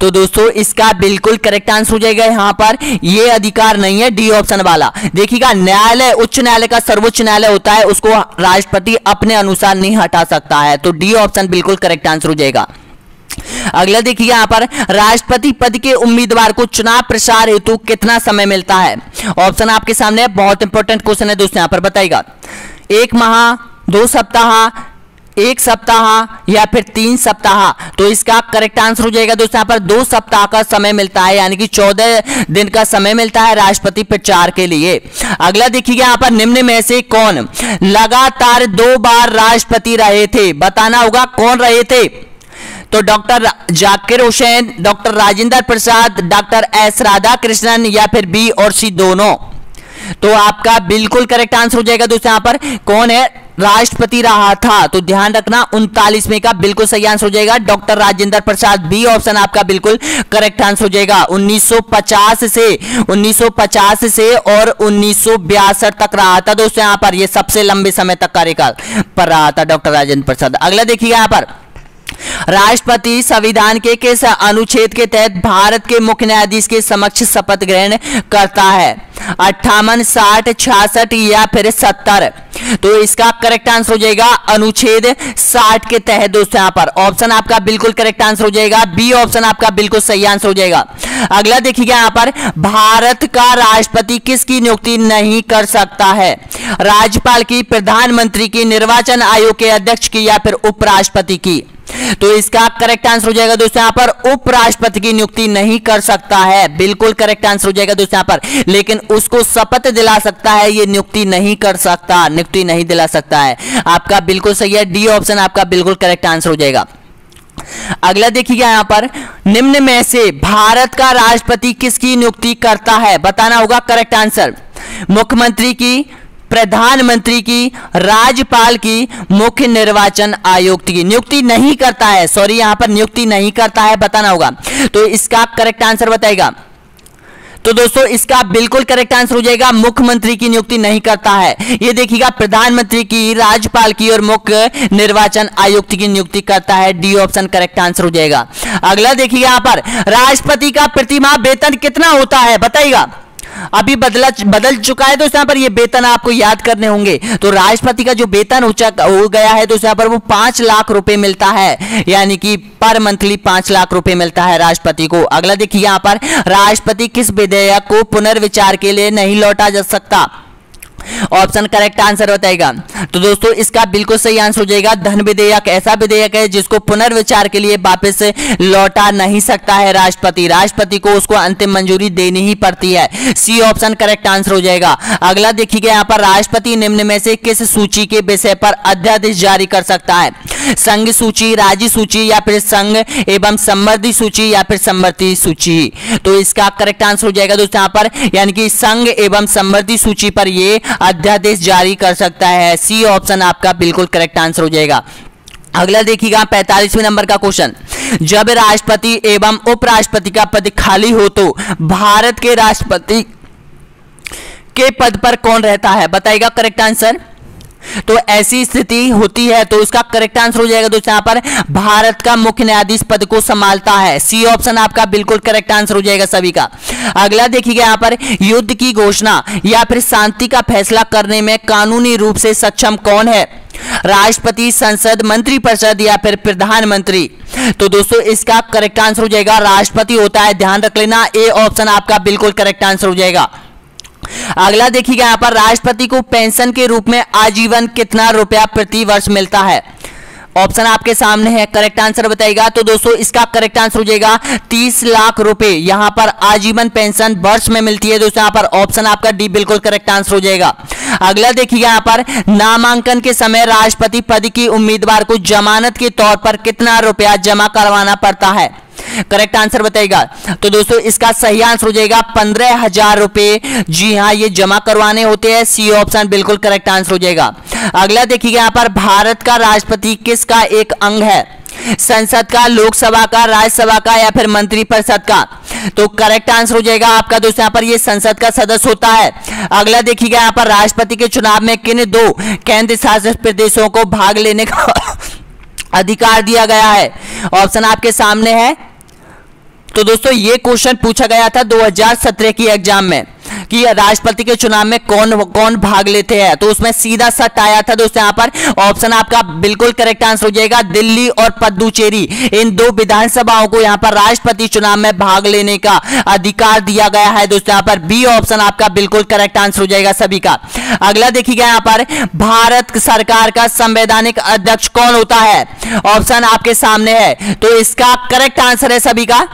तो दोस्तों इसका बिल्कुल करेक्ट आंसर हो जाएगा यहाँ पर, ये अधिकार नहीं है, डी ऑप्शन वाला। देखिएगा, न्यायालय, उच्च न्यायालय का सर्वोच्च न्यायालय होता है, उसको राष्ट्रपति अपने अनुसार नहीं हटा सकता है। तो डी ऑप्शन बिल्कुल करेक्ट आंसर हो जाएगा। अगला देखिए यहाँ पर, राष्ट्रपति पद के उम्मीदवार को चुनाव प्रचार हेतु कितना समय मिलता है? ऑप्शन आपके सामने, बहुत इंपॉर्टेंट क्वेश्चन है दोस्तों यहाँ पर, बताइएगा 1 माह, 2 सप्ताह, 1 सप्ताह या फिर 3 सप्ताह? तो इसका करेक्ट आंसर हो जाएगा दोस्तों यहाँ पर 2 सप्ताह का समय मिलता है, यानी कि 14 दिन का समय मिलता है राष्ट्रपति प्रचार के लिए। अगला देखिएगा यहाँ पर, निम्न में से कौन लगातार 2 बार राष्ट्रपति रहे थे? बताना होगा कौन रहे थे। तो doctor Zakir Hussain, doctor Rajendra Prasad, doctor S Radhakrishnan या फिर बी और सी दोनों? तो आपका बिल्कुल करेक्ट आंसर हो जाएगा दोस्तों यहाँ पर, कौन है राष्ट्रपति रहा था? तो ध्यान रखना 39 का बिल्कुल सही आंसर हो जाएगा doctor Rajendra Prasad, B option आपका बिल्कुल करेक्ट आंसर हो जाएगा। 1950 से और 1962 तक रहा था दोस्तों यहाँ पर, ये सबसे लंबे समय तक कार्यकाल पर रहा था डॉक्टर राजेंद्र प्रसाद। अगला देखिएगा यहाँ पर, राष्ट्रपति संविधान के किस अनुच्छेद के तहत भारत के मुख्य न्यायाधीश के समक्ष शपथ ग्रहण करता है? 58, 60, 66 या फिर 70? तो इसका करेक्ट आंसर हो जाएगा अनुच्छेद 60 के तहत दोस्तों यहाँ पर। ऑप्शन आपका बिल्कुल करेक्ट आंसर हो जाएगा, बी ऑप्शन आपका बिल्कुल सही आंसर हो जाएगा। अगला देखिएगा यहाँ पर, भारत का राष्ट्रपति किसकी नियुक्ति नहीं कर सकता है? राज्यपाल की, प्रधानमंत्री की, निर्वाचन आयोग के अध्यक्ष की या फिर उपराष्ट्रपति की? तो इसका करेक्ट आंसर हो जाएगा दोस्तों यहाँ पर, उपराष्ट्रपति की नियुक्ति नहीं कर सकता है, बिल्कुल करेक्ट आंसर हो जाएगा दोस्तों यहाँ पर। लेकिन उसको शपथ दिला सकता है, ये नियुक्ति नहीं कर सकता, नियुक्ति नहीं दिला सकता है। आपका बिल्कुल सही है, डी ऑप्शन आपका बिल्कुल करेक्ट आंसर हो जाएगा। अगला देखिएगा यहाँ पर, निम्न में से भारत का राष्ट्रपति किसकी नियुक्ति करता है? बताना होगा करेक्ट आंसर। मुख्यमंत्री की, प्रधानमंत्री की, राज्यपाल की, मुख्य निर्वाचन आयुक्त की? नियुक्ति नहीं करता है, सॉरी यहाँ पर नियुक्ति नहीं करता है, बताना होगा। तो इसका करेक्ट आंसर बताएगा। तो दोस्तों इसका बिल्कुल करेक्ट आंसर हो जाएगा, मुख्यमंत्री की नियुक्ति नहीं करता है। ये देखिएगा, प्रधानमंत्री की, राज्यपाल की और मुख्य निर्वाचन आयुक्त की नियुक्ति करता है, डी ऑप्शन करेक्ट आंसर हो जाएगा। अगला देखिएगा यहाँ पर, राष्ट्रपति का प्रतिमाह वेतन कितना होता है? बताइएगा। अभी बदल चुका है दोस्तों यहाँ पर, ये वेतन आपको याद करने होंगे। तो राष्ट्रपति का जो वेतन हो गया है दोस्तों यहाँ पर, वो 5 लाख रुपए मिलता है, यानी कि पर मंथली 5 लाख रुपए मिलता है राष्ट्रपति को। अगला देखिए यहाँ पर, राष्ट्रपति किस विधेयक को पुनर्विचार के लिए नहीं लौटा जा सकता? ऑप्शन करेक्ट आंसर बताएगा। तो दोस्तों इसका बिल्कुल सही आंसर हो जाएगा, धन विधेयक ऐसा विधेयक है जिसको पुनर्विचार के लिए वापस लौटा नहीं सकता है राष्ट्रपति, राष्ट्रपति को उसको अंतिम मंजूरी देनी ही पड़ती है। सी ऑप्शन करेक्ट आंसर हो जाएगा। अगला देखिएगा यहाँ पर, राष्ट्रपति निम्न में से किस सूची के विषय पर अध्यादेश जारी कर सकता है? संघ सूची, राज्य सूची या फिर संघ एवं समृद्धि सूची या फिर समृद्धि सूची? तो इसका करेक्ट आंसर हो जाएगा दोस्तों यहाँ पर, यानी कि संघ एवं समृद्धि सूची पर ये अध्यादेश जारी कर सकता है। सी ऑप्शन आपका बिल्कुल करेक्ट आंसर हो जाएगा। अगला देखिएगा 45वें नंबर का क्वेश्चन, जब राष्ट्रपति एवं उपराष्ट्रपति का पद खाली हो तो भारत के राष्ट्रपति के पद पर कौन रहता है? बताइएगा करेक्ट आंसर। तो ऐसी स्थिति होती है तो इसका करेक्ट आंसर हो जाएगा दोस्तों यहाँ पर, भारत का मुख्य न्यायाधीश पद को संभालता है। सी ऑप्शन आपका बिल्कुल करेक्ट आंसर हो जाएगा सभी का। अगला देखिएगा यहाँ पर, युद्ध की घोषणा या फिर शांति का फैसला करने में कानूनी रूप से सक्षम कौन है? राष्ट्रपति, संसद, मंत्रिपरिषद या फिर प्रधानमंत्री? तो दोस्तों इसका करेक्ट आंसर हो जाएगा राष्ट्रपति होता है, ध्यान रख लेना। ए ऑप्शन आपका बिल्कुल करेक्ट आंसर हो जाएगा। अगला देखिएगा यहाँ पर, राष्ट्रपति को पेंशन के रूप में आजीवन कितना रुपया प्रति वर्ष मिलता है? ऑप्शन आपके सामने है, करेक्ट आंसर बताइएगा। तो दोस्तों इसका करेक्ट आंसर हो जाएगा 30 लाख रुपए यहां पर आजीवन पेंशन वर्ष में मिलती है दोस्तों। यहां पर ऑप्शन आपका डी बिल्कुल करेक्ट आंसर हो जाएगा। अगला देखिएगा यहां पर नामांकन के समय राष्ट्रपति पद की उम्मीदवार को जमानत के तौर पर कितना रुपया जमा करवाना पड़ता है, करेक्ट आंसर बताइएगा। तो दोस्तों इसका सही आंसर हो जाएगा 15,000 रुपए। जी हां, ये जमा करवाने होते हैं। सी ऑप्शन बिल्कुल करेक्ट आंसर हो जाएगा। अगला देखिएगा यहां पर भारत का राष्ट्रपति किसका एक अंग है, संसद का, लोकसभा का, राज्यसभा का या फिर मंत्रिपरिषद का। तो करेक्ट आंसर हो जाएगा आपका दोस्तों यहां पर ये संसद का सदस्य होता है। अगला देखिएगा यहां पर राष्ट्रपति के चुनाव में किन 2 केंद्र शासित प्रदेशों को भाग लेने का अधिकार दिया गया है, ऑप्शन आपके सामने है। तो दोस्तों ये क्वेश्चन पूछा गया था 2017 की एग्जाम में कि राष्ट्रपति के चुनाव में कौन भाग लेते हैं, तो उसमें सीधा सट आया था दोस्तों। यहां पर ऑप्शन आपका बिल्कुल करेक्ट आंसर हो जाएगा, दिल्ली और पुडुचेरी, इन 2 विधानसभाओं को यहां पर राष्ट्रपति चुनाव में भाग लेने का अधिकार दिया गया है दोस्तों। यहां पर बी ऑप्शन आपका बिल्कुल करेक्ट आंसर हो जाएगा सभी का। अगला देखिएगा यहां पर भारत सरकार का संवैधानिक अध्यक्ष कौन होता है, ऑप्शन आपके सामने है। तो इसका करेक्ट आंसर है सभी का,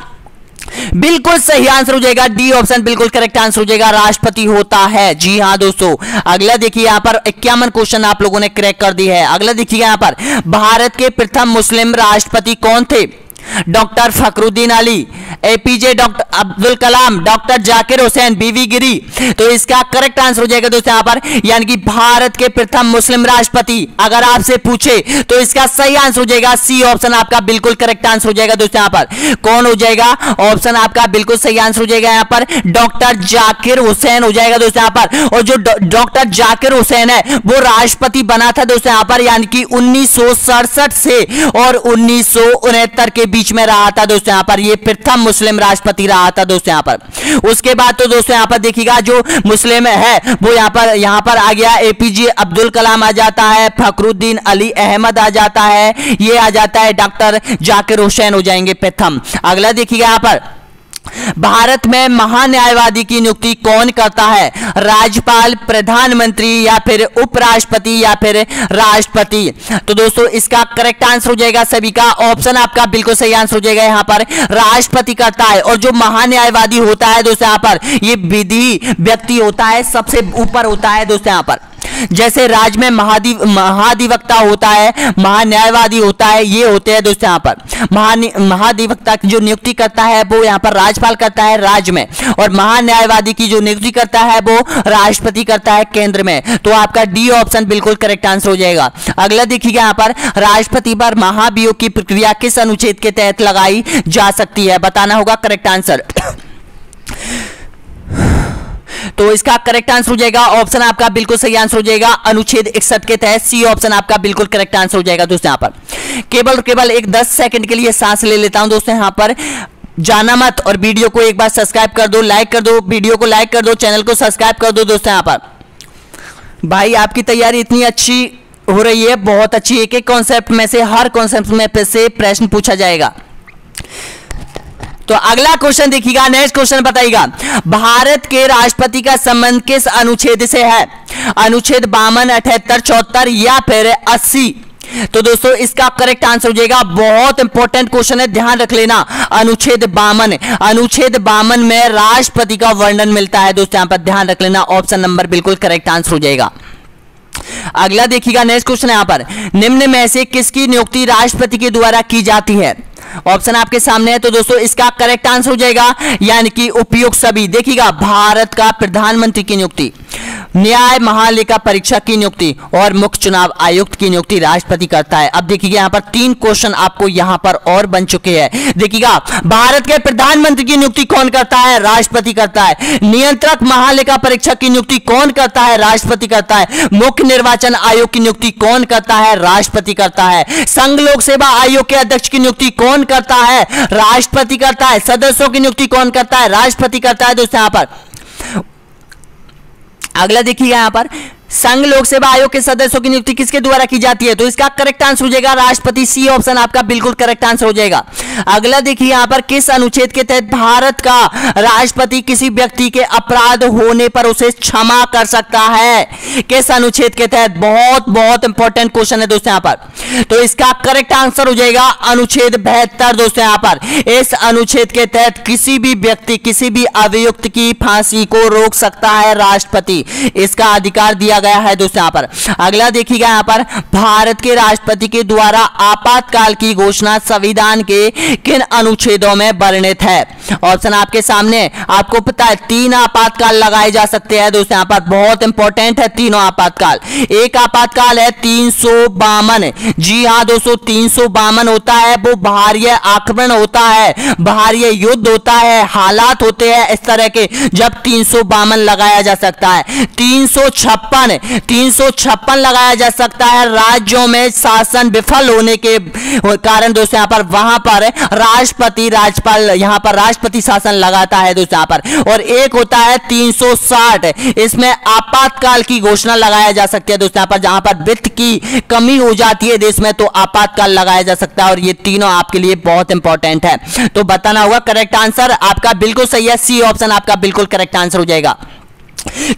बिल्कुल सही आंसर हो जाएगा डी ऑप्शन बिल्कुल करेक्ट आंसर हो जाएगा, राष्ट्रपति होता है। जी हां दोस्तों। अगला देखिए यहां पर 51 क्वेश्चन आप लोगों ने क्रैक कर दी है। अगला देखिए यहां पर भारत के प्रथम मुस्लिम राष्ट्रपति कौन थे, doctor Fakhruddin Ali, APJ doctor Abdul Kalam, doctor Zakir Hussain, B V Giri. तो इसका करेक्ट आंसर हो जाएगा दोस्तों यहां पर, यानी कि भारत के प्रथम मुस्लिम राष्ट्रपति अगर आपसे पूछे तो इसका सही आंसर हो जाएगा सी ऑप्शन आपका बिल्कुल करेक्ट आंसर हो जाएगा दोस्तों। यहां पर कौन हो जाएगा, ऑप्शन आपका बिल्कुल सही आंसर हो जाएगा यहां पर डॉक्टर जाकिर हुसैन हो जाएगा दोस्तों यहां पर। और जो डॉक्टर जाकिर हुसैन है वो राष्ट्रपति बना था दोस्तों यहां पर, यानी कि 1967 से और 1969 के बीच में रहा था दोस्तों यहां पर, ये प्रथम मुस्लिम राष्ट्रपति रहा था दोस्तों यहां पर। उसके बाद तो दोस्तों यहां पर देखिएगा जो मुस्लिम है वो यहां पर आ गया, एपीजे अब्दुल कलाम आ जाता है, फखरुद्दीन अली अहमद आ जाता है, ये आ जाता है डॉक्टर जाकिर हुसैन हो जाएंगे प्रथम। अगला देखिएगा यहां पर भारत में महान्यायवादी की नियुक्ति कौन करता है, राज्यपाल, प्रधानमंत्री या फिर उपराष्ट्रपति या फिर राष्ट्रपति। तो दोस्तों इसका करेक्ट आंसर हो जाएगा सभी का, ऑप्शन आपका बिल्कुल सही आंसर हो जाएगा यहां पर राष्ट्रपति करता है। और जो महान्यायवादी होता है दोस्तों यहां पर ये विधि व्यक्ति होता है, सबसे ऊपर होता है दोस्तों यहां पर। जैसे राज्य में महाधिवक्ता होता है, महान्यायवादी होता है, ये होते हैं दोस्तों यहाँ पर। महाधिवक्ता की जो नियुक्ति करता है वो यहाँ पर राज्यपाल करता है राज्य में, और महान्यायवादी की जो नियुक्ति करता है वो राष्ट्रपति करता है केंद्र में। तो आपका डी ऑप्शन बिल्कुल करेक्ट आंसर हो जाएगा। अगला देखिएगा यहाँ पर राष्ट्रपति पर महाभियोग की प्रक्रिया किस अनुच्छेद के तहत लगाई जा सकती है, बताना होगा करेक्ट आंसर। तो इसका करेक्ट आंसर हो जाएगा, ऑप्शन आपका बिल्कुल सही आंसर हो जाएगा अनुच्छेद 61 के तहत, सी ऑप्शन आपका बिल्कुल करेक्ट आंसर हो जाएगा दोस्तों। यहां पर केवल एक 10 सेकंड के लिए सांस ले लेता हूं दोस्तों। यहां पर जाना मत और वीडियो को एक बार सब्सक्राइब कर दो, लाइक कर दो, वीडियो को लाइक कर दो, चैनल को सब्सक्राइब कर दो दोस्तों। यहां पर भाई आपकी तैयारी इतनी अच्छी हो रही है, बहुत अच्छी। एक एक कॉन्सेप्ट में से हर कॉन्सेप्ट में से प्रश्न पूछा जाएगा। तो अगला क्वेश्चन देखिएगा, नेक्स्ट क्वेश्चन बताइएगा भारत के राष्ट्रपति का संबंध किस अनुच्छेद से है, अनुच्छेद 52, 78, 74 या फिर 80। तो दोस्तों इसका करेक्ट आंसर हो जाएगा, बहुत इंपॉर्टेंट क्वेश्चन है, ध्यान रख लेना, अनुच्छेद 52। अनुच्छेद 52 में राष्ट्रपति का वर्णन मिलता है दोस्तों, यहां पर ध्यान रख लेना, ऑप्शन नंबर बिल्कुल करेक्ट आंसर हो जाएगा। अगला देखिएगा नेक्स्ट क्वेश्चन यहां पर निम्न में से किसकी नियुक्ति राष्ट्रपति के द्वारा की जाती है, ऑप्शन आपके सामने है। तो दोस्तों इसका करेक्ट आंसर हो जाएगा यानी कि उपयुक्त सभी। देखिएगा भारत का प्रधानमंत्री की नियुक्ति, न्याय महालेखा परीक्षक की नियुक्ति और मुख्य चुनाव आयुक्त की नियुक्ति राष्ट्रपति करता है। अब देखिएगा यहां पर 3 क्वेश्चन आपको यहां पर और बन चुके हैं। देखिएगा भारत के प्रधानमंत्री की नियुक्ति कौन करता है, राष्ट्रपति करता है। नियंत्रक महालेखा परीक्षक की नियुक्ति कौन करता है, राष्ट्रपति करता है। मुख्य निर्वाचन आयोग की नियुक्ति कौन करता है, राष्ट्रपति करता है। संघ लोक सेवा आयोग के अध्यक्ष की नियुक्ति कौन करता है, राष्ट्रपति करता है। सदस्यों की नियुक्ति कौन करता है, राष्ट्रपति करता है दोस्तों। यहां पर अगला देखिएगा यहां पर संघ लोक सेवा आयोग के सदस्यों की नियुक्ति किसके द्वारा की जाती है? तो इसका करेक्ट आंसर हो जाएगा राष्ट्रपति। सी ऑप्शन आपका बिल्कुल करेक्ट आंसर हो जाएगा। अगला देखिए यहां पर किस अनुच्छेद के तहत भारत का राष्ट्रपति किसी व्यक्ति के अपराध होने पर उसे क्षमा कर सकता है? किस अनुच्छेद के तहत? बहुत बहुत इंपॉर्टेंट क्वेश्चन है दोस्तों यहां पर। तो इसका करेक्ट आंसर हो जाएगा अनुच्छेद 72 दोस्तों। यहां पर इस अनुच्छेद के तहत किसी भी व्यक्ति किसी भी अभियुक्त की फांसी को रोक सकता है राष्ट्रपति, इसका अधिकार दिया गया है दोस्तों यहां पर। अगला देखिएगा यहां पर भारत के राष्ट्रपति के द्वारा आपातकाल की घोषणा संविधान के किन अनुच्छेदों में वर्णित है? ऑप्शन आपके सामने, आपको पता है 3 आपातकाल लगाए जा सकते हैं दोस्तों यहां पर, बहुत इंपॉर्टेंट है तीनों आपातकाल। एक आपातकाल है 352, जी हां दोस्तों 352 होता है, वो बाहरी आक्रमण होता है, बाहरी युद्ध होता है, हालात होते हैं इस तरह के, जब 352 लगाया जा सकता है। 356 लगाया जा सकता है राज्यों में शासन विफल होने के कारण दोस्तों यहां पर, वहां पर राष्ट्रपति राज्यपाल यहां पर राष्ट्रपति शासन लगाता है दोस्तों यहां पर। और एक होता है 360, इसमें आपातकाल की घोषणा लगाया जा सकती है दोस्तों यहां पर, जहां पर वित्त की कमी हो जाती है देश में तो आपातकाल लगाया जा सकता है। और ये तीनों आपके लिए बहुत इंपॉर्टेंट है, तो बताना होगा। करेक्ट आंसर आपका बिल्कुल सही है, सी ऑप्शन आपका बिल्कुल करेक्ट आंसर हो जाएगा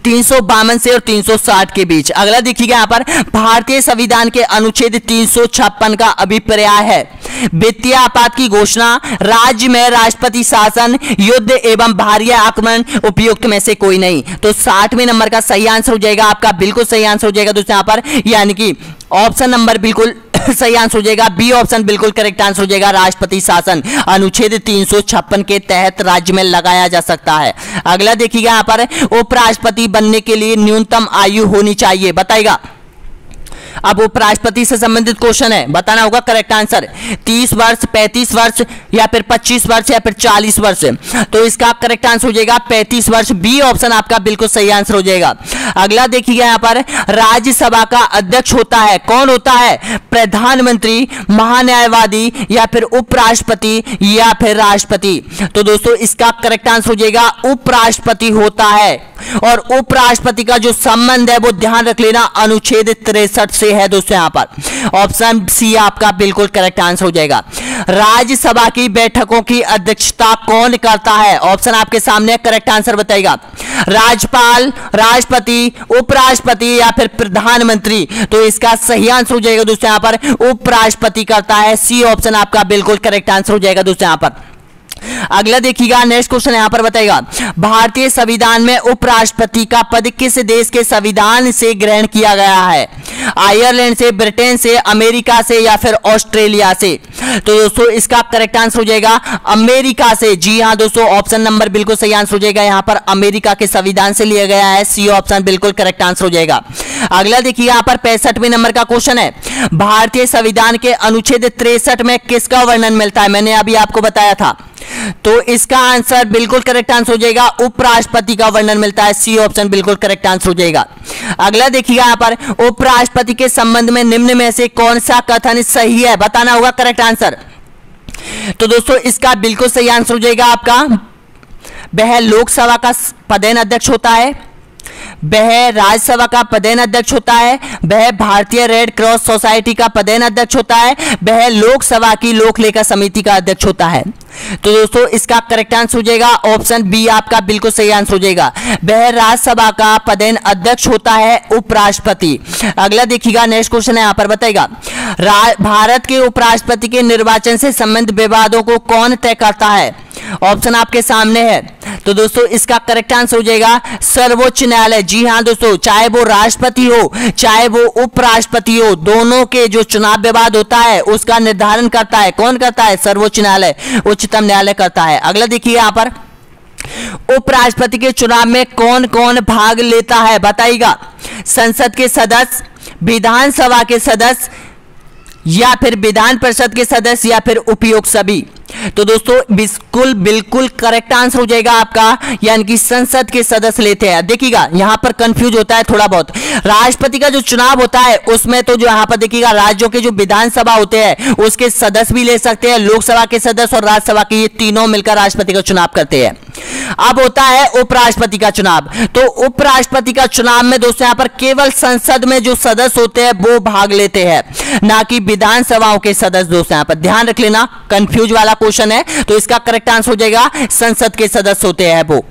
352 से और 360 के बीच। अगला देखिएगा यहां पर भारतीय संविधान के अनुच्छेद 356 का अभिप्राय है वित्तीय आपात की घोषणा, राज्य में राष्ट्रपति शासन, युद्ध एवं बाहरी आक्रमण उपयुक्त में से कोई नहीं। तो 60वें नंबर का सही आंसर हो जाएगा आपका, बिल्कुल सही आंसर हो जाएगा दोस्तों यहां पर, यानी कि ऑप्शन नंबर बिल्कुल सही आंसर हो जाएगा, बी ऑप्शन बिल्कुल करेक्ट आंसर हो जाएगा। राष्ट्रपति शासन अनुच्छेद 356 के तहत राज्य में लगाया जा सकता है। अगला देखिएगा यहां पर उपराष्ट्रपति बनने के लिए न्यूनतम आयु होनी चाहिए, बताइएगा। अब उपराष्ट्रपति से संबंधित क्वेश्चन है, बताना होगा करेक्ट आंसर। 30 वर्ष, 35 वर्ष या फिर 25 वर्ष या फिर 40 वर्ष। तो इसका करेक्ट आंसर हो जाएगा 35 वर्ष, बी ऑप्शन आपका बिल्कुल सही आंसर हो जाएगा। अगला देखिएगा यहां पर राज्यसभा का अध्यक्ष होता है, कौन होता है? प्रधानमंत्री, महान्यायवादी या फिर उपराष्ट्रपति या फिर राष्ट्रपति। तो दोस्तों इसका करेक्ट आंसर हो जाएगा उपराष्ट्रपति होता है। और उपराष्ट्रपति का जो संबंध है वो ध्यान रख लेना अनुच्छेद 63 से है दोस्तों यहां पर। ऑप्शन सी आपका बिल्कुल करेक्ट आंसर हो जाएगा। राज्यसभा की बैठकों की अध्यक्षता कौन करता है? ऑप्शन आपके सामने, करेक्ट आंसर बताइएगा। राज्यपाल, राष्ट्रपति, उपराष्ट्रपति या फिर प्रधानमंत्री। तो इसका सही आंसर हो जाएगा दोस्तों यहां पर उपराष्ट्रपति करता है, सी ऑप्शन आपका बिल्कुल करेक्ट आंसर हो जाएगा दोस्तों यहां पर। अगला देखिएगा नेक्स्ट क्वेश्चन यहां पर बताएगा भारतीय संविधान में उपराष्ट्रपति का पद किस देश के संविधान से ग्रहण किया गया है? आयरलैंड से, ब्रिटेन से, अमेरिका से या फिर ऑस्ट्रेलिया से। तो दोस्तों इसका करेक्ट आंसर हो जाएगा अमेरिका से। जी हां दोस्तों, ऑप्शन नंबर बिल्कुल सही आंसर हो जाएगा, यहां पर अमेरिका के संविधान से लिया गया है, सी ऑप्शन बिल्कुल करेक्ट आंसर हो जाएगा। अगला देखिए यहां पर 65वें नंबर का क्वेश्चन है भारतीय संविधान के अनुच्छेद 63 में किसका वर्णन मिलता है? मैंने अभी आपको बताया था, तो इसका आंसर बिल्कुल करेक्ट आंसर हो जाएगा उपराष्ट्रपति का वर्णन मिलता है, सी ऑप्शन बिल्कुल करेक्ट आंसर हो जाएगा। अगला देखिएगा यहां पर उपराष्ट्रपति के संबंध में निम्न में से कौन सा कथन सही है? बताना होगा करेक्ट आंसर। तो दोस्तों इसका बिल्कुल सही आंसर हो जाएगा आपका, वह लोकसभा का पदेन अध्यक्ष होता है, वह राज्यसभा का पदेन अध्यक्ष होता है, वह भारतीय रेड क्रॉस सोसाइटी का पदेन अध्यक्ष होता है, वह लोकसभा की लोक लेखा समिति का अध्यक्ष होता है। तो दोस्तों इसका करेक्ट आंसर हो जाएगा ऑप्शन बी आपका बिल्कुल सही आंसर हो जाएगा, वह राज्यसभा का पदेन अध्यक्ष होता है उपराष्ट्रपति। अगला देखिएगा नेक्स्ट क्वेश्चन है यहां पर बताएगा भारत के उपराष्ट्रपति के निर्वाचन से संबंधित विवादों को कौन तय करता है? ऑप्शन आपके सामने है। तो दोस्तों इसका करेक्ट आंसर हो जाएगा सर्वोच्च न्यायालय। जी हां दोस्तों, चाहे वो राष्ट्रपति हो चाहे वो उपराष्ट्रपति हो, दोनों के जो चुनाव विवाद होता है उसका निर्धारण करता है, कौन करता है? सर्वोच्च न्यायालय, उच्चतम न्यायालय करता है। अगला देखिए यहां पर उपराष्ट्रपति के चुनाव में कौन कौन भाग लेता है? बताइएगा। संसद के सदस्य, विधानसभा के सदस्य या फिर विधान परिषद के सदस्य या फिर उपयुक्त सभी। तो दोस्तों बिल्कुल करेक्ट आंसर हो जाएगा आपका, यानी कि संसद के सदस्य लेते हैं। देखिएगा यहां पर कंफ्यूज होता है थोड़ा बहुत, राष्ट्रपति का जो चुनाव होता है उसमें तो जो यहां पर देखिएगा राज्यों के जो विधानसभा होते हैं उसके सदस्य भी ले सकते हैं, लोकसभा के सदस्य और राज्यसभा के, ये तीनों मिलकर राष्ट्रपति का चुनाव करते हैं। अब होता है उपराष्ट्रपति का चुनाव। तो उपराष्ट्रपति का चुनाव में दोस्तों यहां पर केवल संसद में जो सदस्य होते हैं वो भाग लेते हैं, ना कि विधानसभाओं के सदस्य। दोस्तों यहां पर ध्यान रख लेना, कंफ्यूज वाला क्वेश्चन है, तो इसका करेक्ट आंसर हो जाएगा संसद के सदस्य होते हैं वो।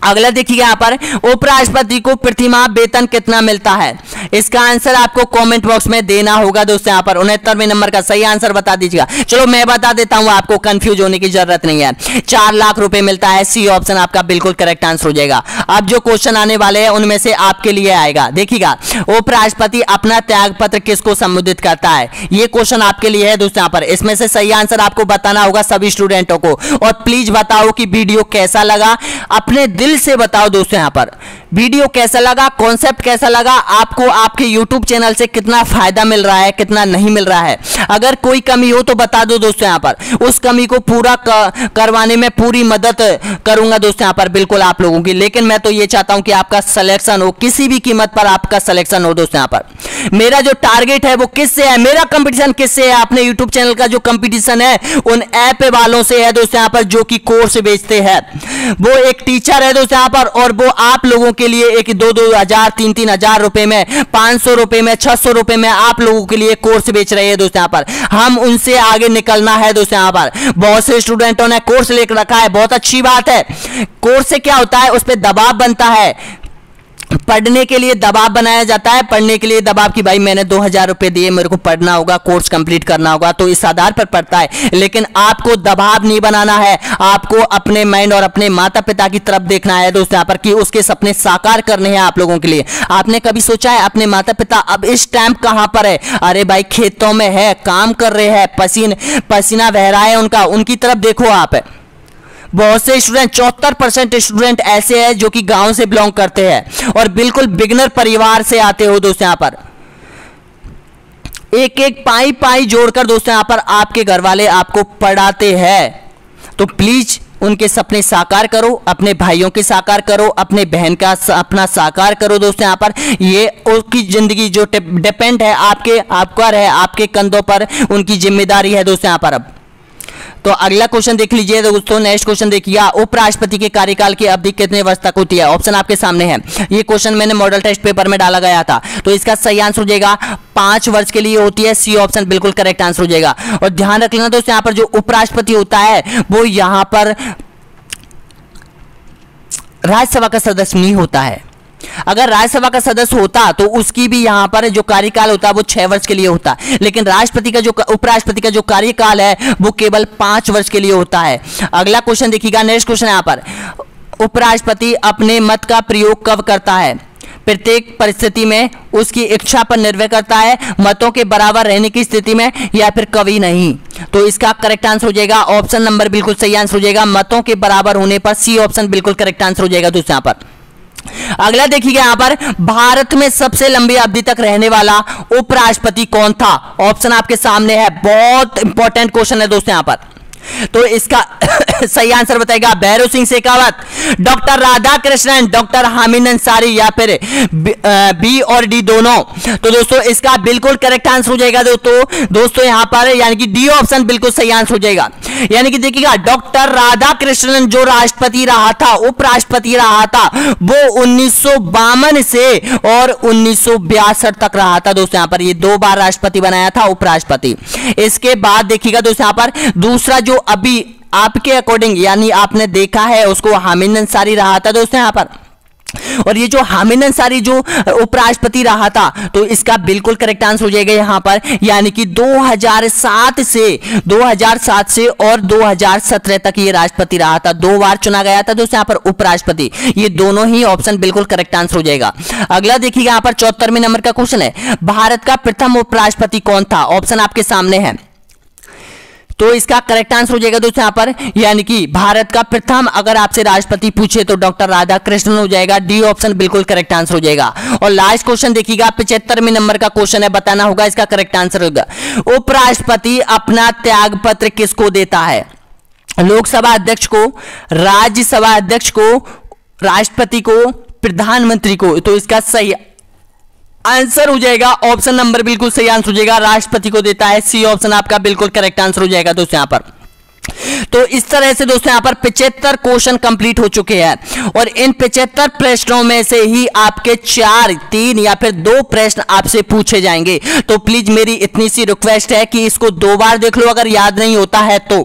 अगला देखिए यहां पर उपराष्ट्रपति को प्रतिमाह वेतन कितना मिलता है, इसका आंसर आपको कमेंट बॉक्स में देना होगा। दोस्तों यहां पर 69वें नंबर का सही आंसर बता दीजिएगा। चलो मैं बता देता हूं, आपको कंफ्यूज होने की जरूरत नहीं है। 4 लाख रुपए मिलता है, सी ऑप्शन आपका बिल्कुल करेक्ट आंसर हो जाएगा। अब जो क्वेश्चन आने वाले हैं उनमें से आपके लिए आएगा, देखिएगा उपराष्ट्रपति अपना त्याग पत्र किसको संबोधित करता है, ये क्वेश्चन आपके लिए है दोस्तों। यहां पर इसमें से सही आंसर आपको बताना होगा सभी स्टूडेंटों को। और प्लीज बताओ कि वीडियो कैसा लगा, अपने दिल से बताओ दोस्तों। यहां पर वीडियो कैसा लगा, कॉन्सेप्ट कैसा लगा, आपको आपके YouTube चैनल से कितना फायदा मिल रहा है, कितना नहीं मिल रहा है। अगर कोई कमी हो तो बता दो दोस्तों, यहां पर उस कमी को पूरा करवाने में पूरी मदद करूंगा दोस्तों यहां पर बिल्कुल आप लोगों की। लेकिन मैं तो ये चाहता हूं कि आपका सिलेक्शन हो, किसी भी कीमत पर आपका सिलेक्शन हो दोस्तों। यहां पर मेरा जो टारगेट है वो किससे है, मेरा कंपटीशन किससे है, अपने YouTube चैनल का जो कंपटीशन है उन ऐप वालों से है दोस्तों यहां पर, जो कि कोर्स बेचते हैं। वो एक टीचर है दोस्तों यहां पर, और वो आप लोगों के लिए एक 2-2 हजार 3-3 हजार रुपए में, 500 रुपए में, 600 रुपए में आप लोगों के लिए कोर्स बेच रहे हैं दोस्तों यहां पर। हम उनसे आगे निकलना है दोस्तों यहां पर। बहुत से स्टूडेंटों ने कोर्स लेकर रखा है, बहुत अच्छी बात है। कोर्स से क्या होता है, उस पर दबाव बनता है, पढ़ने के लिए दबाव बनाया जाता है, पढ़ने के लिए दबाव कि भाई मैंने 2000 रुपए दिए, मेरे को पढ़ना होगा, कोर्स कंप्लीट करना होगा, तो इस आधार पर पढ़ता है। लेकिन आपको दबाव नहीं बनाना है, आपको अपने माइंड और अपने माता पिता की तरफ देखना है दोस्तों यहाँ पर, कि उसके सपने साकार करने हैं आप लोगों के लिए। आपने कभी सोचा है अपने माता पिता अब इस टाइम कहां पर है, अरे भाई खेतों में है, काम कर रहे हैं, पसीना बह रहा है उनका, उनकी तरफ देखो आप। बहुत से स्टूडेंट 74% स्टूडेंट ऐसे हैं जो कि गांव से बिलोंग करते हैं और बिल्कुल बिगनर परिवार से आते हो दोस्तों। यहां पर एक एक पाई पाई जोड़कर दोस्तों यहां पर आपके घर वाले आपको पढ़ाते हैं। तो प्लीज उनके सपने साकार करो, अपने भाइयों के साकार करो, अपने बहन का अपना साकार करो दोस्तों। यहां पर ये उसकी जिंदगी जो डिपेंड है आपका है, आपके कंधों पर उनकी जिम्मेदारी है दोस्तों यहां पर। अब तो अगला क्वेश्चन देख लीजिए दोस्तों, नेक्स्ट क्वेश्चन देखिए, उपराष्ट्रपति के कार्यकाल की अवधि कितने वर्ष तक होती है, ऑप्शन आपके सामने है। ये क्वेश्चन मैंने मॉडल टेस्ट पेपर में डाला गया था, तो इसका सही आंसर हो जाएगा 5 वर्ष के लिए होती है, सी ऑप्शन बिल्कुल करेक्ट आंसर हो जाएगा। और ध्यान रख लेना दोस्तों, यहां पर जो उपराष्ट्रपति होता है वो यहां पर राज्यसभा का सदस्य नहीं होता है। अगर राज्यसभा का सदस्य होता तो उसकी भी यहां पर जो कार्यकाल होता है वो 6 वर्ष के लिए होता, लेकिन राष्ट्रपति का जो उपराष्ट्रपति का जो कार्यकाल है वो केवल 5 वर्ष के लिए होता है। अगला क्वेश्चन देखिएगा, नेक्स्ट क्वेश्चन यहां पर, उपराष्ट्रपति अपने मत का प्रयोग कब करता है, प्रत्येक परिस्थिति में, उसकी इच्छा पर निर्भर करता है, मतों के बराबर रहने की स्थिति में, या फिर कभी नहीं। तो इसका करेक्ट आंसर हो जाएगा ऑप्शन नंबर बिल्कुल सही आंसर हो जाएगा, मतों के बराबर होने पर, सी ऑप्शन बिल्कुल करेक्ट आंसर हो जाएगा दोस्तों यहां पर। अगला देखिएगा यहां पर, भारत में सबसे लंबी अवधि तक रहने वाला उपराष्ट्रपति कौन था, ऑप्शन आपके सामने है, बहुत इंपॉर्टेंट क्वेश्चन है दोस्तों यहां पर। तो इसका सही आंसर बताएगा भैरव सिंह शेखावत, डॉक्टर राधाकृष्णन, डॉक्टर हामिद अंसारी, या फिर बी और डी दोनों। तो दोस्तों इसका बिल्कुल करेक्ट आंसर हो जाएगा दोस्तों यहां पर, यानी कि डी ऑप्शन बिल्कुल सही आंसर हो जाएगा। यानी कि देखिएगा डॉक्टर राधाकृष्णन जो राष्ट्रपति रहा था, उपराष्ट्रपति रहा था, वो 1952 से और 1962 तक रहा था दोस्तों यहां पर। ये 2 बार राष्ट्रपति बनाया था उपराष्ट्रपति। इसके बाद देखिएगा दोस्तों यहां पर दूसरा जो अभी आपके अकॉर्डिंग यानी आपने देखा है उसको हामिद अंसारी रहा था दोस्तों यहां पर, और ये जो हामिद अंसारी जो उपराष्ट्रपति रहा था, तो इसका बिल्कुल करेक्ट आंसर हो जाएगा यहां पर, यानी कि 2007 से और 2017 तक ये राष्ट्रपति रहा था। 2 बार चुना गया था दोस्तों यहां पर उपराष्ट्रपति। ये दोनों ही ऑप्शन बिल्कुल करेक्ट आंसर हो जाएगा। अगला देखिएगा यहां पर 74वें नंबर का क्वेश्चन है, भारत का प्रथम उपराष्ट्रपति कौन था, ऑप्शन आपके सामने है। तो इसका करेक्ट आंसर हो जाएगा दोस्तों यहां पर, यानी कि भारत का प्रथम अगर आपसे राष्ट्रपति पूछे तो डॉक्टर राधाकृष्णन हो जाएगा, डी ऑप्शन बिल्कुल करेक्ट आंसर हो जाएगा। और लास्ट क्वेश्चन देखिएगा, 75वें नंबर का क्वेश्चन है, बताना होगा इसका करेक्ट आंसर होगा, उपराष्ट्रपति अपना त्याग पत्र किसको देता है, लोकसभा अध्यक्ष को, राज्यसभा अध्यक्ष को, राष्ट्रपति को, प्रधानमंत्री को। तो इसका सही आंसर हो जाएगा ऑप्शन नंबर बिल्कुल सही आंसर हो जाएगा, राष्ट्रपति को देता है, सी ऑप्शन आपका बिल्कुल करेक्ट आंसर हो जाएगा दोस्तों यहां पर। तो इस तरह से दोस्तों यहाँ पर 75 क्वेश्चन कंप्लीट हो चुके हैं और इन 75 प्रश्नों में से ही आपके 4, 3 या फिर 2 प्रश्न आपसे पूछे जाएंगे। तो प्लीज मेरी इतनी सी रिक्वेस्ट है कि इसको 2 बार देख लो अगर याद नहीं होता है तो,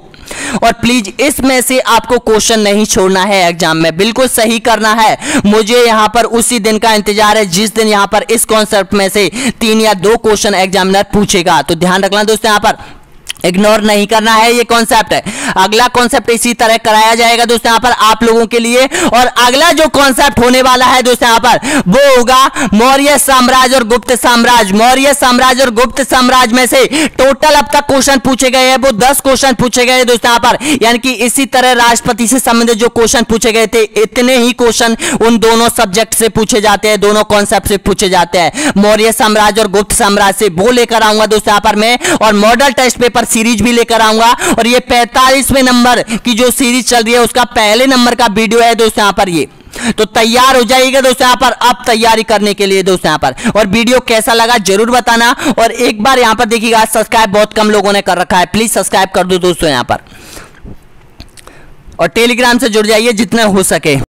और प्लीज इसमें से आपको क्वेश्चन नहीं छोड़ना है एग्जाम में, बिल्कुल सही करना है। मुझे यहां पर उसी दिन का इंतजार है जिस दिन यहां पर इस कॉन्सेप्ट में से 3 या 2 क्वेश्चन एग्जामिनर पूछेगा। तो ध्यान रखना दोस्तों, यहां पर इग्नोर नहीं करना है, ये कॉन्सेप्ट है। अगला कॉन्सेप्ट इसी तरह कराया जाएगा दोस्तों यहाँ पर आप लोगों के लिए, और अगला जो कॉन्सेप्ट होने वाला है दोस्तों यहाँ पर वो होगा मौर्य साम्राज्य और गुप्त साम्राज्य। मौर्य साम्राज्य और गुप्त साम्राज्य में से टोटल अब तक क्वेश्चन पूछे गए हैं वो 10 क्वेश्चन पूछे गए दोस्तों यहाँ पर, यानी कि इसी तरह राष्ट्रपति से संबंधित जो क्वेश्चन पूछे गए थे इतने ही क्वेश्चन उन दोनों सब्जेक्ट से पूछे जाते हैं, दोनों कॉन्सेप्ट से पूछे जाते हैं। मौर्य साम्राज्य और गुप्त साम्राज्य से वो लेकर आऊंगा दोस्तों यहाँ पर मैं, और मॉडल टेस्ट पेपर सीरीज भी लेकर आऊंगा, और ये 45वें नंबर की जो सीरीज चल रही है उसका पहले नंबर का वीडियो है दोस्तों यहाँ पर ये। तो तैयार हो जाइएगा दोस्तों यहाँ पर अब तैयारी करने के लिए दोस्तों यहाँ पर। और वीडियो कैसा लगा जरूर बताना, और एक बार यहाँ पर देखिएगा सब्सक्राइब बहुत कम लोगों ने कर रखा है, प्लीज सब्सक्राइब कर दो दोस्तों यहाँ पर, और टेलीग्राम से जुड़ जाइए जितना हो सके।